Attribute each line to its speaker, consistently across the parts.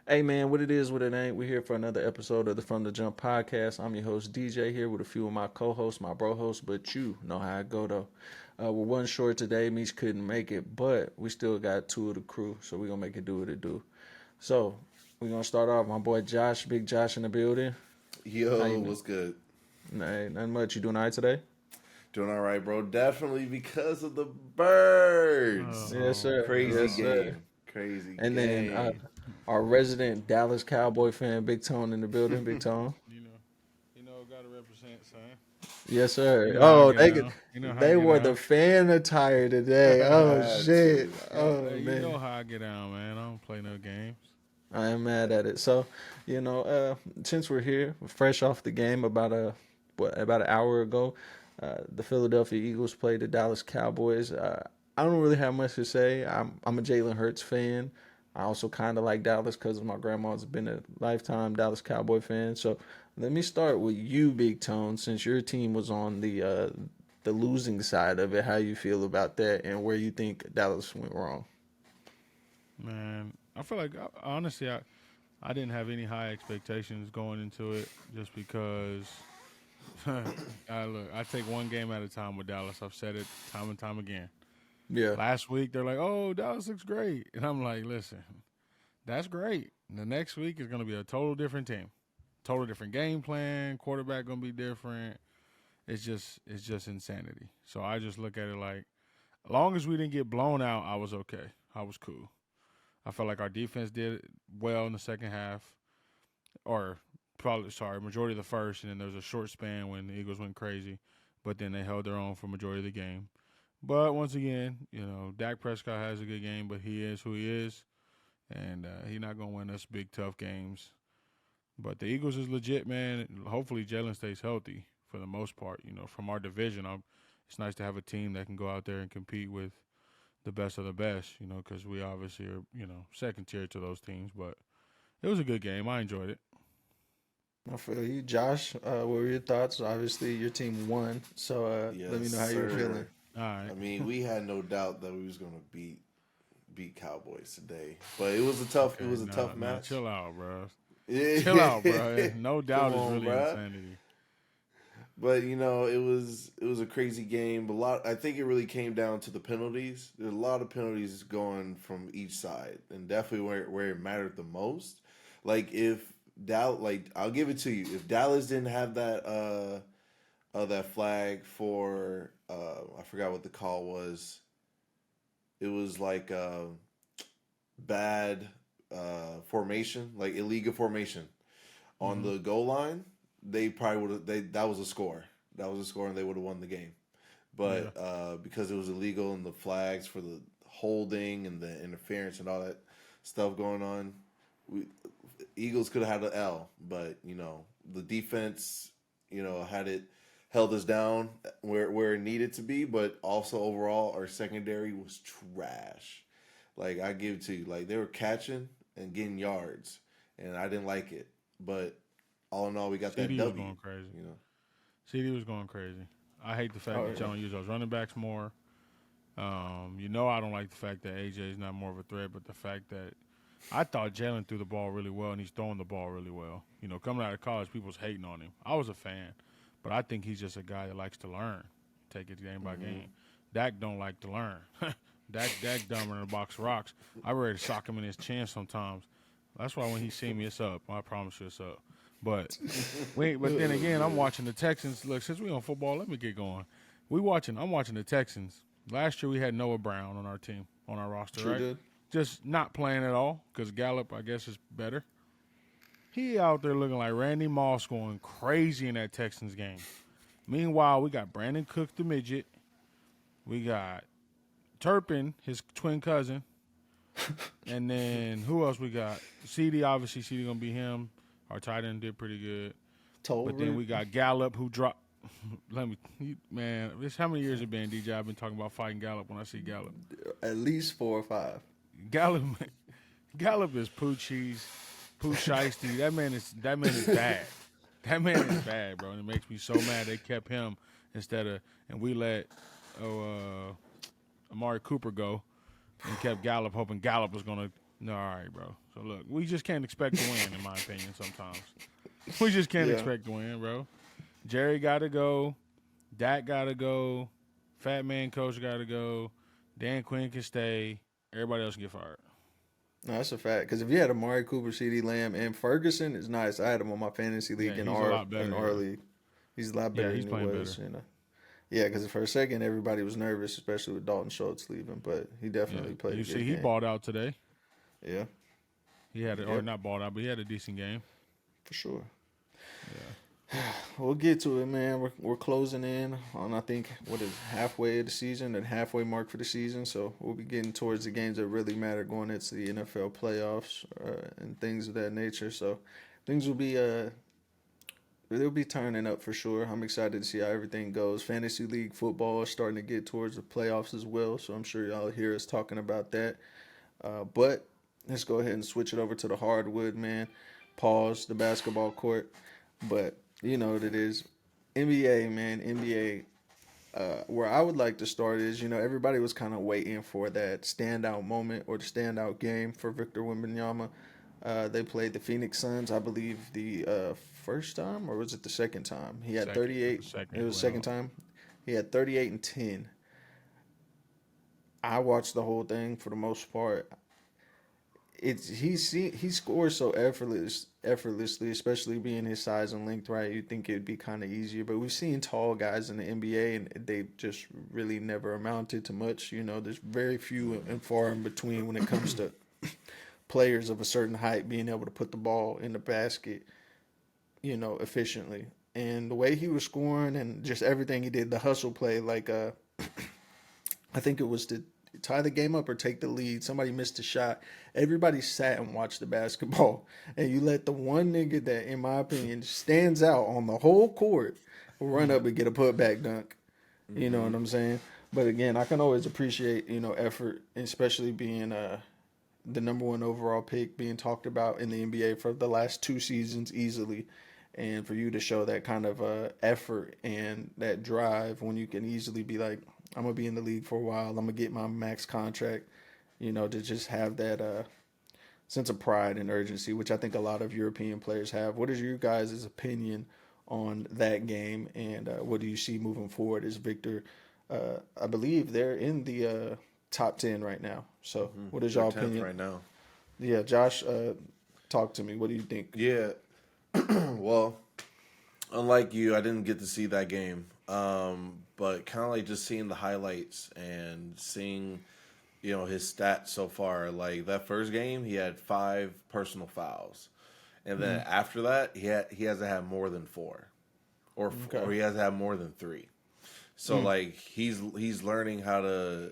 Speaker 1: Hey man, what it is, what it ain't. We're here for another episode of the From the Jump podcast. I'm your host DJ here with a few of my co-hosts, my bro hosts, but you know how I go though. We're one short today. Meech couldn't make it, but we still got two of the crew, so we're gonna make it do what it do. So we're gonna start off. My boy Josh, Big Josh in the building. How
Speaker 2: Yo,
Speaker 1: you been?
Speaker 2: what's good?
Speaker 1: Nah, nothing much. You doing all right today?
Speaker 2: Doing all right, bro. Definitely because of the birds.
Speaker 1: Yes,
Speaker 3: Oh
Speaker 1: sir.
Speaker 2: Crazy
Speaker 1: Yes,
Speaker 3: God.
Speaker 1: sir.
Speaker 2: game. Crazy
Speaker 1: And then
Speaker 2: game.
Speaker 1: our resident Dallas Cowboy fan, Big Tone in the building. Big Tone.
Speaker 3: Gotta represent, son.
Speaker 1: Yes, sir.
Speaker 3: You know how I
Speaker 1: Oh,
Speaker 3: get down. You know how I
Speaker 1: they
Speaker 3: get
Speaker 1: wore the
Speaker 3: down.
Speaker 1: fan attire today. Oh
Speaker 2: Had
Speaker 1: shit.
Speaker 2: to.
Speaker 1: Oh
Speaker 3: You
Speaker 1: man.
Speaker 3: know how I get down, man. I don't play no games.
Speaker 1: I am mad at it. So, since we're here, fresh off the game about an hour ago, the Philadelphia Eagles played the Dallas Cowboys. I don't really have much to say. I'm a Jalen Hurts fan. I also kind of like Dallas because my grandma's been a lifetime Dallas Cowboy fan. So let me start with you, Big Tone, since your team was on the losing side of it. How you feel about that, and where you think Dallas went wrong?
Speaker 3: Man, I feel like honestly, I didn't have any high expectations going into it, just because. I take one game at a time with Dallas. I've said it time and time again.
Speaker 1: Yeah.
Speaker 3: Last week they're like, "Oh, Dallas looks great," and I'm like, "Listen, that's great. The next week is going to be a total different team, total different game plan. Quarterback going to be different. It's just insanity." So I just look at it like, as long as we didn't get blown out, I was okay. I was cool. I felt like our defense did well in the second half, or probably sorry, majority of the first, and then there was a short span when the Eagles went crazy, but then they held their own for majority of the game. But once again, Dak Prescott has a good game, but he is who he is, and he's not gonna win us big tough games. But the Eagles is legit, man. Hopefully Jalen stays healthy for the most part. From our division, it's nice to have a team that can go out there and compete with the best of the best. Because we obviously are, second tier to those teams. But it was a good game. I enjoyed it.
Speaker 1: I feel you, Josh. What were your thoughts? Obviously, your team won, so let
Speaker 2: Yes,
Speaker 1: me know how you were feeling.
Speaker 2: sir.
Speaker 3: All right.
Speaker 2: I mean, we had no doubt that we was gonna beat Cowboys today, but it
Speaker 3: Okay.
Speaker 2: was a
Speaker 3: Nah,
Speaker 2: tough
Speaker 3: nah.
Speaker 2: match.
Speaker 3: Chill out, bro. Chill out,
Speaker 2: Yeah.
Speaker 3: bro. No
Speaker 2: Come
Speaker 3: doubt is
Speaker 2: on,
Speaker 3: really
Speaker 2: bruh.
Speaker 3: insanity.
Speaker 2: But it was a crazy game. I think it really came down to the penalties. There's a lot of penalties going from each side, and definitely where it mattered the most. Like if I'll give it to you. If Dallas didn't have that flag for I forgot what the call was. It was like bad formation, like illegal formation on
Speaker 3: Mm-hmm.
Speaker 2: the goal line, they probably would have. That was a score. That was a score, and they would have won the game.
Speaker 3: Yeah.
Speaker 2: But because it was illegal and the flags for the holding and the interference and all that stuff going on, we Eagles could have had an L. But the defense, had it held us down where it needed to be. But also overall, our secondary was trash. Like I give it to you, like they were catching and getting yards, and I didn't like it. But all in all, we got that
Speaker 3: CD was
Speaker 2: W.
Speaker 3: going crazy.
Speaker 2: You know,
Speaker 3: CD was going crazy. I hate the fact
Speaker 1: Oh
Speaker 3: that
Speaker 1: yeah.
Speaker 3: y'all don't use those running backs more. I don't like the fact that AJ is not more of a threat, but the fact that I thought Jalen threw the ball really well and he's throwing the ball really well. Coming out of college, people's hating on him. I was a fan, but I think he's just a guy that likes to learn, take it game by game. Dak don't like to learn. Dak dumber than a box of rocks. I ready to sock him in his chin sometimes. That's why when he see me, it's up. I promise you, it's up. But but then
Speaker 2: oh,
Speaker 3: again, I'm
Speaker 2: man.
Speaker 3: watching the Texans. Look, since we on football, let me get going. I'm watching the Texans. Last year we had Noah Brown on our team, on our roster,
Speaker 1: True
Speaker 3: right?
Speaker 1: did.
Speaker 3: Just not playing at all because Gallup, I guess, is better. He out there looking like Randy Moss going crazy in that Texans game. Meanwhile, we got Brandon Cooks, the midget. We got Turpin, his twin cousin. And then who else we got? CD, obviously, CD going to be him. Our tight end did pretty good. But then
Speaker 1: Totally.
Speaker 3: we got Gallup, who dropped. Man, this how many years it been, DJ? I've been talking about fighting Gallup when I see Gallup.
Speaker 1: At least 4 or 5.
Speaker 3: Gallup, Gallup is poo cheese, poo shiesty. That man is bad. That man is bad, bro. And it makes me so mad they kept him and we let Amari Cooper go and kept Gallup, hoping Gallup was gonna No, all right, bro. So look, we just can't expect to win, in my opinion. Sometimes we just can't
Speaker 1: Yeah.
Speaker 3: expect to win, bro. Jerry got to go. Dak got to go. Fat Man coach got to go. Dan Quinn can stay. Everybody else can get fired.
Speaker 1: No, that's a fact. Because if you had Amari Cooper, CeeDee Lamb, and Ferguson, it's nice. I had him on my fantasy
Speaker 3: Yeah,
Speaker 1: league in
Speaker 3: he's a lot better.
Speaker 1: our
Speaker 3: Yeah,
Speaker 1: league. He's a lot
Speaker 3: yeah,
Speaker 1: better
Speaker 3: he's
Speaker 1: than he
Speaker 3: playing
Speaker 1: was.
Speaker 3: better.
Speaker 1: You know. Yeah, because for a second everybody was nervous, especially with Dalton Schultz leaving, but he
Speaker 3: Yeah,
Speaker 1: definitely played
Speaker 3: you
Speaker 1: a
Speaker 3: see,
Speaker 1: good
Speaker 3: he
Speaker 1: game.
Speaker 3: balled out today.
Speaker 1: Yeah,
Speaker 3: He had, or
Speaker 1: yep,
Speaker 3: not balled out, but he had a decent game.
Speaker 1: for sure.
Speaker 3: Yeah.
Speaker 1: We'll get to it, man. We're closing in on, I think, what is halfway of the season and halfway mark for the season. So we'll be getting towards the games that really matter going into the NFL playoffs and things of that nature. So things will be they'll be turning up for sure. I'm excited to see how everything goes. Fantasy league football is starting to get towards the playoffs as well. So I'm sure y'all hear us talking about that. But let's go ahead and switch it over to the hardwood, man. Pause the basketball court. But you know what it is. NBA, man. NBA. Where I would like to start is, everybody was kind of waiting for that standout moment or the standout game for Victor Wembanyama. They played the Phoenix Suns, I believe, the first time, or was it the second time? He had
Speaker 3: Second, it
Speaker 1: 38.
Speaker 3: was second
Speaker 1: It was the second
Speaker 3: round.
Speaker 1: time. He had 38 and 10. I watched the whole thing for the most part. He scores so effortlessly, especially being his size and length. Right, you'd think it'd be kind of easier, but we've seen tall guys in the NBA, and they just really never amounted to much. There's very few and far in between when it comes to players of a certain height being able to put the ball in the basket, efficiently. And the way he was scoring and just everything he did, the hustle play, like I think it was to tie the game up or take the lead. Somebody missed a shot. Everybody sat and watched the basketball. And you let the one nigga that, in my opinion, stands out on the whole court run up and get a putback dunk. You know what I'm saying? But again, I can always appreciate, effort, especially being the number one overall pick, being talked about in the NBA for the last 2 seasons easily. And for you to show that kind of effort and that drive when you can easily be like, I'm gonna be in the league for a while. I'm gonna get my max contract. To just have that sense of pride and urgency, which I think a lot of European players have. What is your guys' opinion on that game, and what do you see moving forward? Is Victor? I believe they're in the top 10 right now. So, what is
Speaker 2: They're
Speaker 1: your
Speaker 2: 10th
Speaker 1: opinion?
Speaker 2: right now.
Speaker 1: Yeah, Josh, talk to me. What do you think?
Speaker 2: Yeah. Well, unlike you, I didn't get to see that game. But kind of like just seeing the highlights and seeing, his stats so far. Like that first game, he had 5 personal fouls, and then after that, he hasn't had more than 4, or he hasn't had more than 3. So like he's learning how to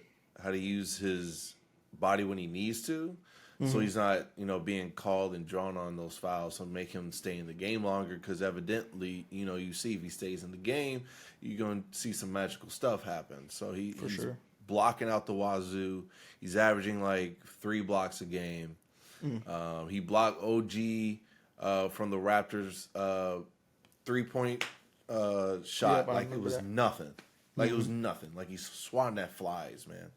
Speaker 2: use his body when he needs to. So he's not, being called and drawn on those fouls, so make him stay in the game longer. Because evidently, you see if he stays in the game, you're going to see some magical stuff happen. So he's
Speaker 1: sure.
Speaker 2: blocking out the wazoo. He's averaging like 3 blocks a game. He blocked OG from the Raptors 3-point shot
Speaker 1: Yep, I
Speaker 2: like it
Speaker 1: remember
Speaker 2: was
Speaker 1: that.
Speaker 2: nothing. Like it was nothing. Like he's swatting at flies, man.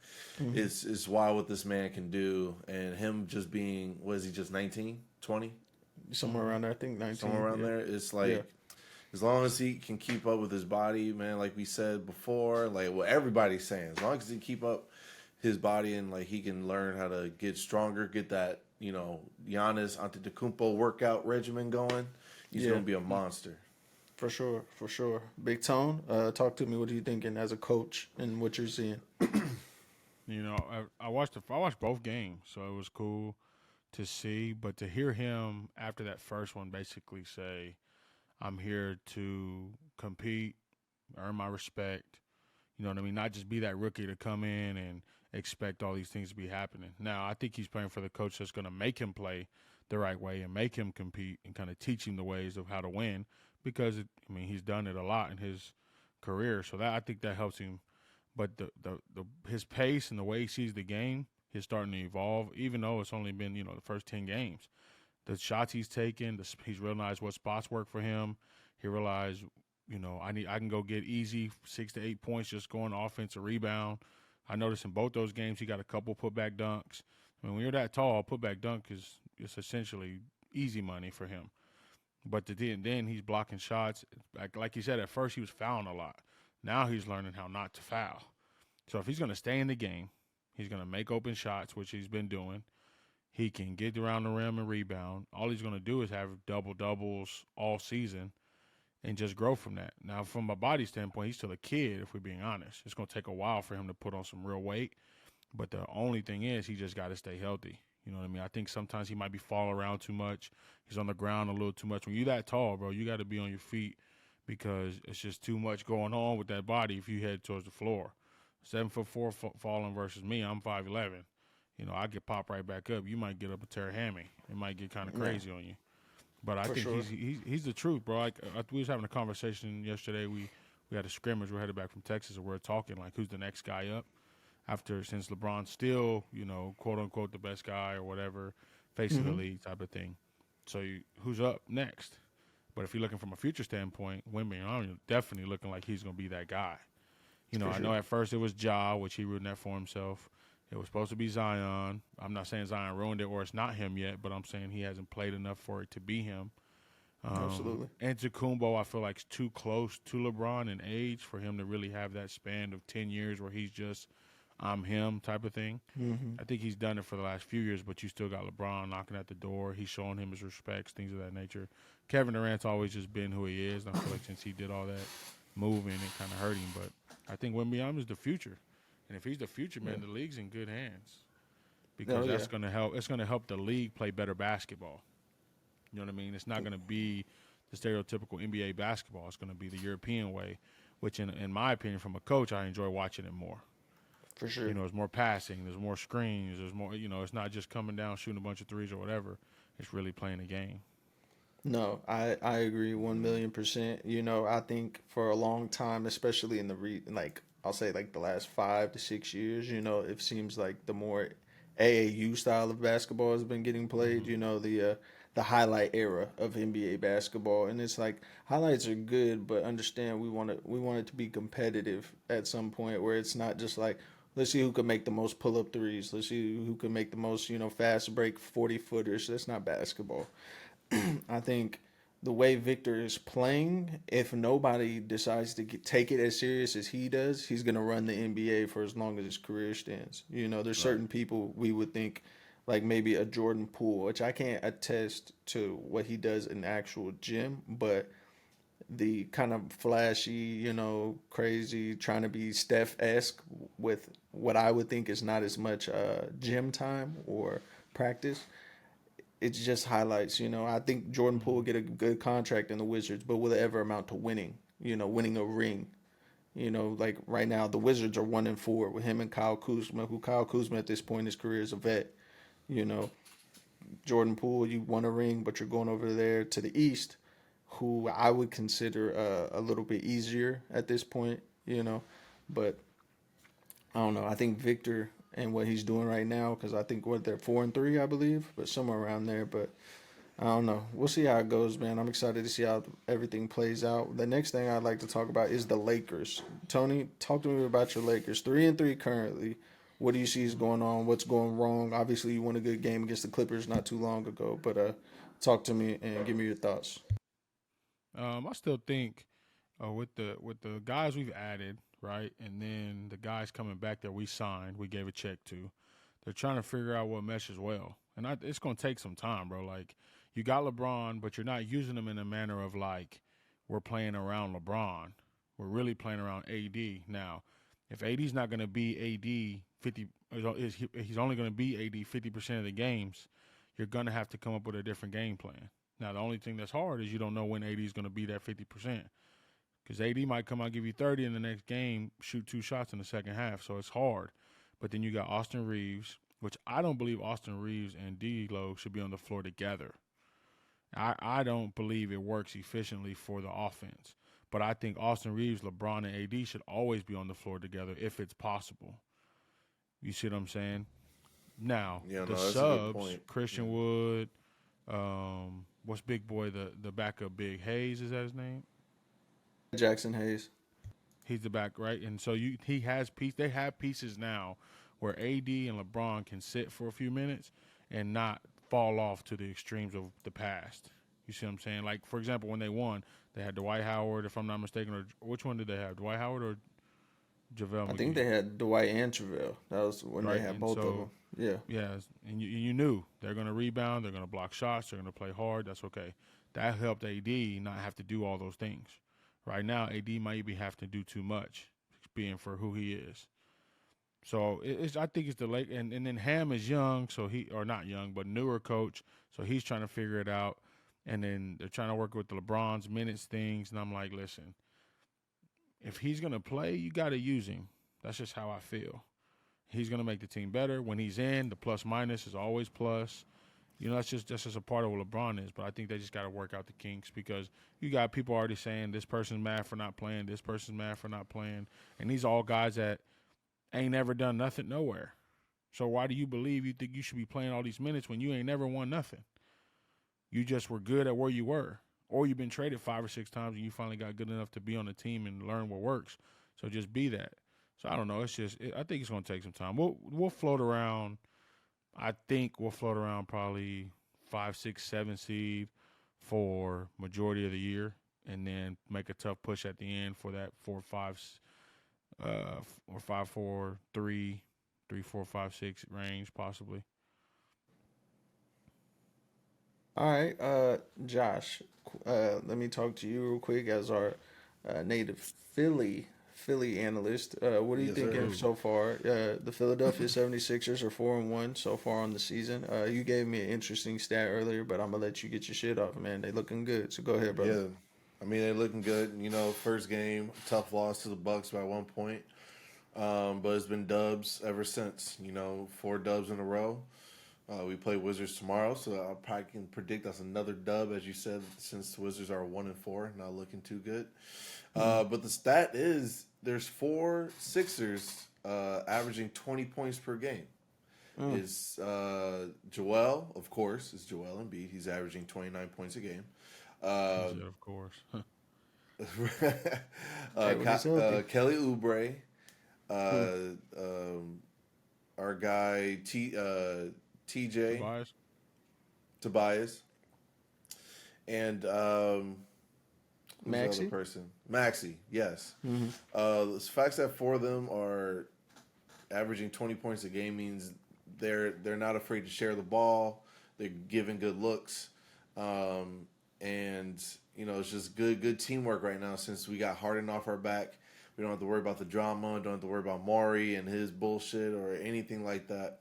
Speaker 2: It's wild what this man can do, and him just being, what is he, just 19, 20?
Speaker 1: Somewhere around there, I think 19.
Speaker 2: Somewhere around
Speaker 1: yeah.
Speaker 2: there. It's like as long as he can keep up with his body, man, like we said before, like what everybody's saying, as long as he keep up his body and like he can learn how to get stronger, get that, Giannis Antetokounmpo workout regimen going, he's
Speaker 1: Yeah.
Speaker 2: gonna be a monster.
Speaker 1: For sure, for sure. Big Tone, talk to me. What are you thinking as a coach and what you're seeing?
Speaker 3: I watched both games, so it was cool to see. But to hear him after that first one basically say, "I'm here to compete, earn my respect." You know what I mean? Not just be that rookie to come in and expect all these things to be happening. Now, I think he's playing for the coach that's going to make him play the right way and make him compete and kind of teach him the ways of how to win because, he's done it a lot in his career. So I think that helps him. But his pace and the way he sees the game is starting to evolve, even though it's only been, the first 10 games. The shots he's taken, he's realized what spots work for him. He realized I can go get easy 6 to 8 points just going offensive rebound. I noticed in both those games he got a couple putback dunks. I mean, when you're that tall, putback dunk is essentially easy money for him. But then he's blocking shots. Like you said, at first he was fouling a lot. Now he's learning how not to foul. So if he's going to stay in the game, he's going to make open shots, which he's been doing. He can get around the rim and rebound. All he's going to do is have doubles all season and just grow from that. Now, from a body standpoint, he's still a kid, if we're being honest. It's going to take a while for him to put on some real weight. But the only thing is he just got to stay healthy. You know what I mean? I think sometimes he might be falling around too much. He's on the ground a little too much. When you're that tall, bro, you got to be on your feet because it's just too much going on with that body if you head towards the floor. 7'4" falling versus me, I'm 5'11". You know, I get popped right back up. You might get up and tear a hammy. It might get kind of crazy on you. But I think
Speaker 1: sure.
Speaker 3: he's the truth, bro. We was having a conversation yesterday. We had a scrimmage. We're headed back from Texas, and we're talking like who's the next guy up since LeBron's still, you know, quote unquote the best guy or whatever, face of the league type of thing. So who's up next? But if you're looking from a future standpoint, Wembanyama definitely looking like he's gonna be that guy. You know, I know at first it was Ja, which he ruined that for himself. It was supposed to be Zion. I'm not saying Zion ruined it or it's not him yet, but I'm saying he hasn't played enough for it to be him.
Speaker 1: Absolutely.
Speaker 3: Antetokounmpo, I feel like, is too close to LeBron in age for him to really have that span of 10 years where he's just, I'm him type of thing. I think he's done it for the last few years, but you still got LeBron knocking at the door. He's showing him his respects, things of that nature. Kevin Durant's always just been who he is. And I feel like since he did all that moving, it kind of hurt him. But I think Wembanyama is the future. And if he's the future, man, the league's in good hands because that's going to help. It's going to help the league play better basketball. You know what I mean? It's not going to be the stereotypical NBA basketball. It's going to be the European way, which, in my opinion, from a coach, I enjoy watching it more.
Speaker 1: For sure.
Speaker 3: You know, there's more passing, there's more screens, there's more. You know, it's not just coming down shooting a bunch of threes or whatever. It's really playing a game.
Speaker 1: No, I agree 1,000,000%. You know, I think for a long time, especially in like I'll say like the last 5 to 6 years, you know, it seems like the more AAU style of basketball has been getting played. You know, the highlight era of NBA basketball, and it's like highlights are good, but understand we want it to be competitive at some point where it's not just like let's see who can make the most pull up threes, let's see who can make the most fast break 40-footers. That's not basketball. I think the way Victor is playing, if nobody decides to take it as serious as he does, he's going to run the NBA for as long as his career stands. You know, there's certain people we would think, like maybe a Jordan Poole, which I can't attest to what he does in the actual gym, but the kind of flashy, crazy, trying to be Steph-esque with what I would think is not as much gym time or practice. It's just highlights. I think Jordan Poole will get a good contract in the Wizards, but will it ever amount to winning? Winning a ring. Like right now, the Wizards are 1-4 with him and Kyle Kuzma, who Kyle Kuzma at this point in his career is a vet. Jordan Poole, you won a ring, but you're going over there to the East, who I would consider a little bit easier at this point, But I don't know. I think Victor and what he's doing right now, because I think they're 4-3, I believe, but somewhere around there. But I don't know. We'll see how it goes, man. I'm excited to see how everything plays out. The next thing I'd like to talk about is the Lakers. Tony, talk to me about your Lakers. 3-3 currently. What do you see is going on? What's going wrong? Obviously, you won a good game against the Clippers not too long ago, but talk to me and give me your thoughts.
Speaker 3: I still think with the guys we've added, right, and then the guys coming back that we signed, we gave a check to. They're trying to figure out what meshes well, and it's going to take some time, bro. Like you got LeBron, but you're not using him in a manner of like we're playing around LeBron. We're really playing around AD now. If AD's not going to be AD 50, he's only going to be AD 50% of the games. You're going to have to come up with a different game plan. Now, the only thing that's hard is you don't know when AD is going to be that 50%. Because AD might come out, give you 30 in the next game, shoot 2 shots in the second half. So it's hard. But then you got Austin Reeves, which I don't believe Austin Reeves and D'Lo should be on the floor together. I don't believe it works efficiently for the offense. But I think Austin Reeves, LeBron, and AD should always be on the floor together if it's possible. You see what I'm saying? Now, the subs, Christian Wood, what's big boy, the backup big? Hayes, is that his name?
Speaker 1: Jackson Hayes.
Speaker 3: He's the back, right? And so they have pieces now where AD and LeBron can sit for a few minutes and not fall off to the extremes of the past. You see what I'm saying? Like, for example, when they won, they had Dwight Howard, if I'm not mistaken, or which one did they have? Dwight Howard or JaVale
Speaker 1: I think
Speaker 3: McGee?
Speaker 1: they had Dwight and Travell. That was when they
Speaker 3: Right?
Speaker 1: had
Speaker 3: And
Speaker 1: both of
Speaker 3: so,
Speaker 1: them. Yeah.
Speaker 3: yeah, and you knew they're going to rebound, they're going to block shots, they're going to play hard. That's okay. That helped AD not have to do all those things. Right now, AD might be have to do too much, being for who he is. So I think it's the late, and then Ham is young, so or not young, but newer coach, so he's trying to figure it out. And then they're trying to work with the LeBron's minutes things, and I'm like, listen, if he's gonna play, you got to use him. That's just how I feel. He's gonna make the team better. When he's in, the plus minus is always plus. You know, that's just a part of what LeBron is. But I think they just got to work out the kinks because you got people already saying this person's mad for not playing, this person's mad for not playing, and these all guys that ain't never done nothing nowhere. So why do you believe you think you should be playing all these minutes when you ain't never won nothing? You just were good at where you were, or you've been traded 5 or 6 times and you finally got good enough to be on the team and learn what works. So just be that. So I don't know. I think it's going to take some time. We'll float around. I think we'll float around probably 5, 6, 7 seed for majority of the year, and then make a tough push at the end for that 4, 5, or 5, 4, 3, 3, 4, 5, 6 range possibly.
Speaker 1: All right, Josh. Let me talk to you real quick as our native Philly analyst. What are you
Speaker 2: Yes,
Speaker 1: thinking
Speaker 2: sir.
Speaker 1: so far? The Philadelphia 76ers are 4-1 so far on the season. You gave me an interesting stat earlier, but I'm gonna let you get your shit off, man. They looking good. So go ahead, brother.
Speaker 2: Yeah, I mean they're looking good. You know, first game, tough loss to the Bucks by 1 point, but it's been dubs ever since. You know, 4 dubs in a row. We play Wizards tomorrow, so I probably can predict that's another dub, as you said, since the Wizards are 1-4, not looking too good. But the stat is there's 4 Sixers averaging 20 points per game. Is Joel, of course, is Joel Embiid. He's averaging 29 points a game.
Speaker 3: Yeah, of course.
Speaker 1: Hey, when he's healthy.
Speaker 2: Kelly Oubre, our guy TJ
Speaker 3: Tobias?
Speaker 2: Tobias, and who's the other
Speaker 1: Maxey?
Speaker 2: person? Maxey, yes. The fact that 4 of them are averaging 20 points a game means they're not afraid to share the ball. They're giving good looks, and you know it's just good teamwork right now. Since we got Harden off our back, we don't have to worry about the drama. Don't have to worry about Maury and his bullshit or anything like that.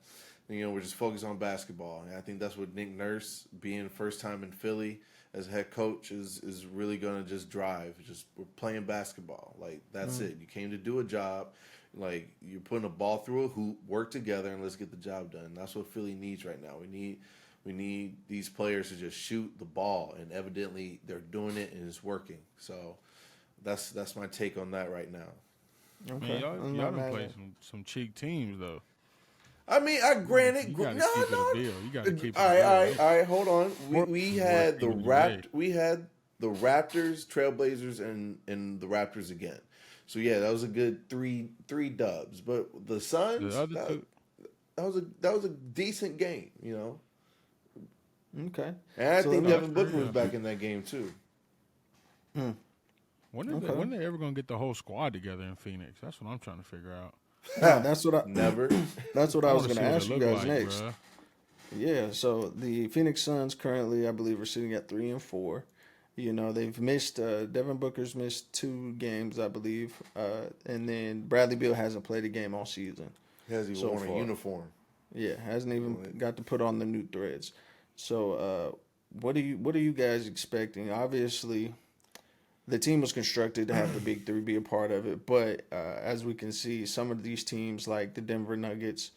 Speaker 2: You know, we're just focused on basketball. And I think that's what Nick Nurse, being first time in Philly as head coach, is really going to just drive. Just we're playing basketball. Like, that's it. You came to do a job. Like, you're putting a ball through a hoop, work together, and let's get the job done. That's what Philly needs right now. We need these players to just shoot the ball, and evidently they're doing it and it's working. So that's my take on that right now.
Speaker 1: Okay.
Speaker 3: Man, y'all done played some cheap teams though.
Speaker 2: I mean, I granted,
Speaker 3: You gotta
Speaker 2: no,
Speaker 3: keep it
Speaker 2: no.
Speaker 3: a bill. You gotta keep it
Speaker 2: All
Speaker 3: a
Speaker 2: right,
Speaker 3: bill.
Speaker 2: all right. Hold on. We had the
Speaker 3: What you made.
Speaker 2: we had the Raptors, Trailblazers, and the Raptors again. So yeah, that was a good three dubs. But the Suns,
Speaker 3: The other two,
Speaker 2: that was a decent game, you know.
Speaker 1: Okay.
Speaker 2: And I
Speaker 1: So
Speaker 2: think
Speaker 1: let me-
Speaker 2: Devin Booker was back in that game too.
Speaker 3: when they ever gonna get the whole squad together in Phoenix? That's what I'm trying to figure out.
Speaker 1: No, that's what I.
Speaker 2: Never.
Speaker 1: That's what I was
Speaker 3: wanna
Speaker 1: going to
Speaker 3: see
Speaker 1: ask
Speaker 3: what it
Speaker 1: you
Speaker 3: look
Speaker 1: guys
Speaker 3: like,
Speaker 1: next.
Speaker 3: bruh.
Speaker 1: Yeah, so the Phoenix Suns currently, I believe, are sitting at 3-4. You know, they've missed. Devin Booker's missed 2 games, I believe, and then Bradley Beal hasn't played a game all season.
Speaker 2: He hasn't even
Speaker 1: So
Speaker 2: worn
Speaker 1: far.
Speaker 2: a uniform.
Speaker 1: Yeah, hasn't even got to put on the new threads. So, what are you guys expecting? Obviously, the team was constructed to have the Big Three be a part of it, but as we can see, some of these teams like the Denver Nuggets,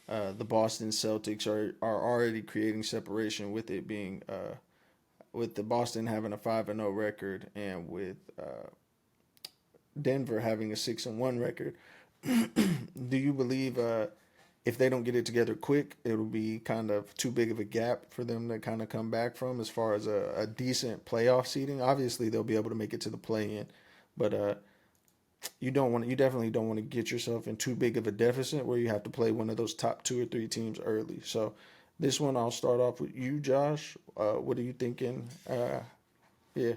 Speaker 1: the Boston Celtics are already creating separation with it being with the Boston having a 5-0 record and with Denver having a 6-1 record. Do you believe if they don't get it together quick, it'll be kind of too big of a gap for them to kind of come back from as far as a decent playoff seeding? Obviously, they'll be able to make it to the play-in, but you definitely don't want to get yourself in too big of a deficit where you have to play one of those top 2 or 3 teams early. So this one, I'll start off with you, Josh. What are you thinking? Yeah.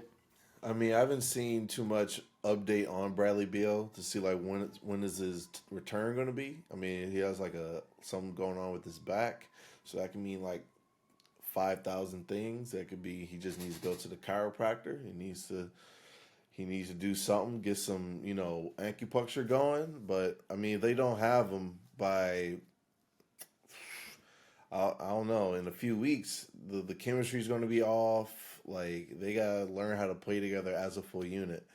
Speaker 2: I mean, I haven't seen too much update on Bradley Beal to see like when is his return going to be. I mean, he has like a something going on with his back, so that can mean like 5,000 things. That could be he just needs to go to the chiropractor. He needs to do something, get some acupuncture going. But I mean, they don't have him by I don't know, in a few weeks. The chemistry is going to be off. Like they gotta learn how to play together as a full unit.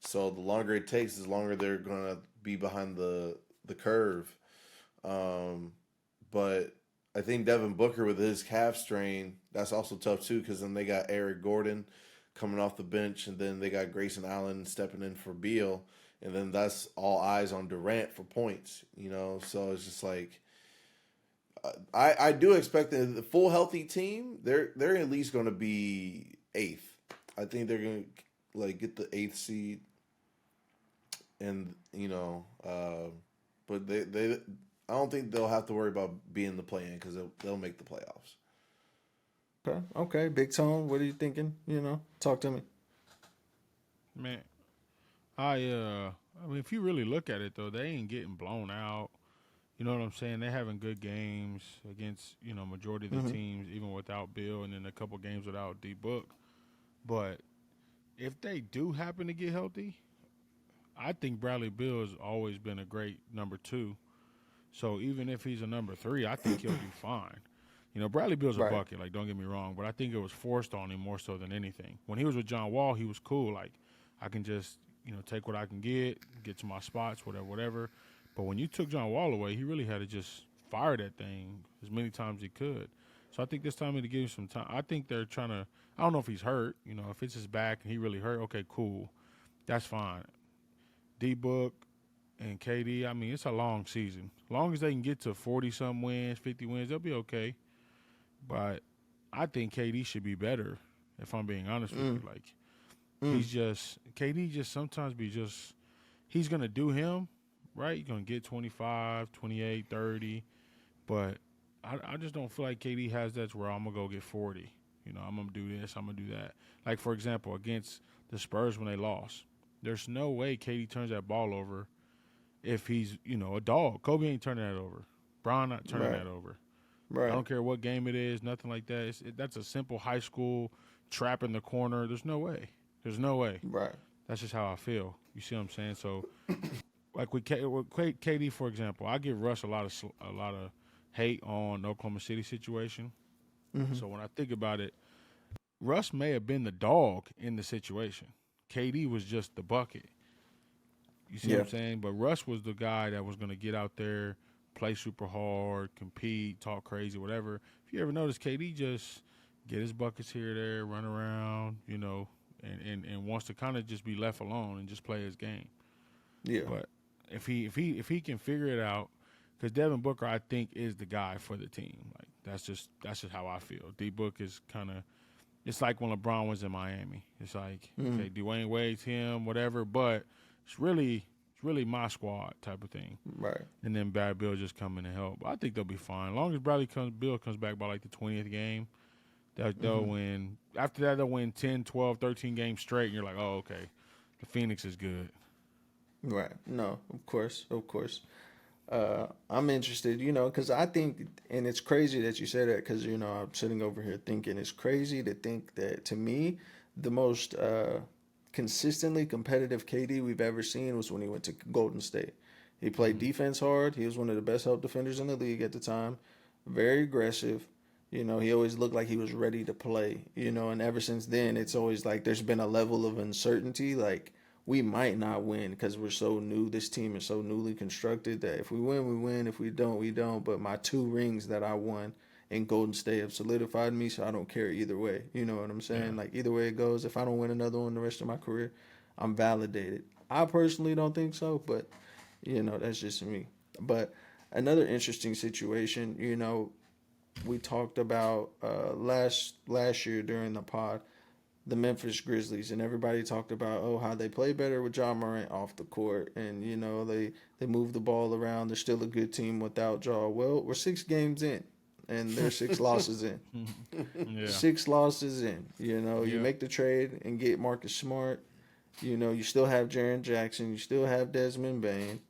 Speaker 2: So the longer it takes, the longer they're gonna be behind the curve. But I think Devin Booker with his calf strain, that's also tough too. Because then they got Eric Gordon coming off the bench, and then they got Grayson Allen stepping in for Beal, and then that's all eyes on Durant for points. So it's just like I do expect the full healthy team. They're at least going to be eighth. I think they're going to like get the eighth seed, and but they I don't think they'll have to worry about being the play-in because they'll make the playoffs.
Speaker 1: Okay. Big Tone, what are you thinking? Talk to me.
Speaker 3: Man, I mean, if you really look at it though, they ain't getting blown out. You know what I'm saying? They're having good games against, majority of the teams, even without Bill, and then a couple games without D Book. But if they do happen to get healthy, I think Bradley Bill has always been a great number 2. So even if he's a number 3, I think he'll do fine. Bradley Bill's a
Speaker 1: Right.
Speaker 3: bucket, like, don't get me wrong, but I think it was forced on him more so than anything. When he was with John Wall, he was cool. Like, I can just, take what I can get to my spots, whatever. But when you took John Wall away, he really had to just fire that thing as many times as he could. So I think this time to give him some time. I think they're trying to. I don't know if he's hurt. If it's his back and he really hurt, okay, cool, that's fine. D Book and KD. I mean, it's a long season. As long as they can get to 40-some wins, 50 wins, they'll be okay. But I think KD should be better. If I'm being honest with you, like KD just sometimes he's gonna do him. Right, you're going to get 25, 28, 30. But I just don't feel like KD has that to where I'm going to go get 40. I'm going to do this, I'm going to do that. Like, for example, against the Spurs when they lost, there's no way KD turns that ball over if he's, a dog. Kobe ain't turning that over. Bron not turning that over.
Speaker 1: Right.
Speaker 3: I don't care what game it is, nothing like that. That's a simple high school trap in the corner. There's no way. There's no way.
Speaker 1: Right.
Speaker 3: That's just how I feel. You see what I'm saying? So like with KD, for example, I give Russ a lot of hate on the Oklahoma City situation. So when I think about it, Russ may have been the dog in the situation. KD was just the bucket. You see what I'm saying? But Russ was the guy that was going to get out there, play super hard, compete, talk crazy, whatever. If you ever notice, KD just get his buckets here, there, run around, and wants to kind of just be left alone and just play his game.
Speaker 1: Yeah.
Speaker 3: But if he can figure it out, because Devin Booker I think is the guy for the team. Like that's just how I feel. D Book is kind of, it's like when LeBron was in Miami. It's like okay, Dwayne Wade's him, whatever, but it's really my squad type of thing.
Speaker 1: Right.
Speaker 3: And then Bad Bill just come in and help. But I think they'll be fine as long as Bill comes back by like the 20th game. They'll win. After that, they'll win 10, 12, 13 games straight, and you're like, oh okay, the Phoenix is good.
Speaker 1: Right. No, of course. I'm interested, because I think, and it's crazy that you say that because, I'm sitting over here thinking it's crazy to think that, to me, the most consistently competitive KD we've ever seen was when he went to Golden State. He played defense hard. He was one of the best help defenders in the league at the time. Very aggressive. He always looked like he was ready to play, and ever since then, it's always like there's been a level of uncertainty, like, we might not win because we're so new. This team is so newly constructed that if we win, we win. If we don't, we don't. But my 2 rings that I won in Golden State have solidified me, so I don't care either way. You know what I'm saying?
Speaker 3: Yeah.
Speaker 1: Like, either way it goes, if I don't win another one the rest of my career, I'm validated. I personally don't think so, but, that's just me. But another interesting situation, we talked about last year during the pod, the Memphis Grizzlies, and everybody talked about how they play better with Ja Morant off the court, and they move the ball around. They're still a good team without Ja. Well, we're 6 games in, and they're 6 losses in.
Speaker 3: Yeah.
Speaker 1: 6 losses in. You
Speaker 3: Yeah.
Speaker 1: make the trade and get Marcus Smart. You still have Jaren Jackson. You still have Desmond Bain.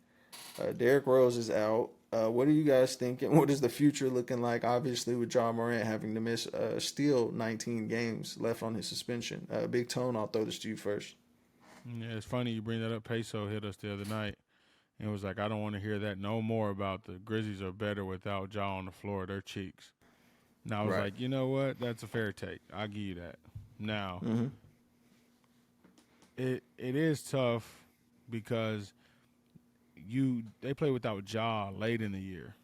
Speaker 1: Derrick Rose is out. What are you guys thinking? What is the future looking like? Obviously, with John Morant having to miss still 19 games left on his suspension. Big Tone, I'll throw this to you first.
Speaker 3: Yeah, it's funny you bring that up. Peso hit us the other night. And it was like, I don't want to hear that no more about the Grizzlies are better without Ja on the floor. Their cheeks. And I was
Speaker 1: Right.
Speaker 3: like, you know what? That's a fair take. I'll give you that. Now,
Speaker 1: Mm-hmm.
Speaker 3: it is tough because they play without Ja late in the year,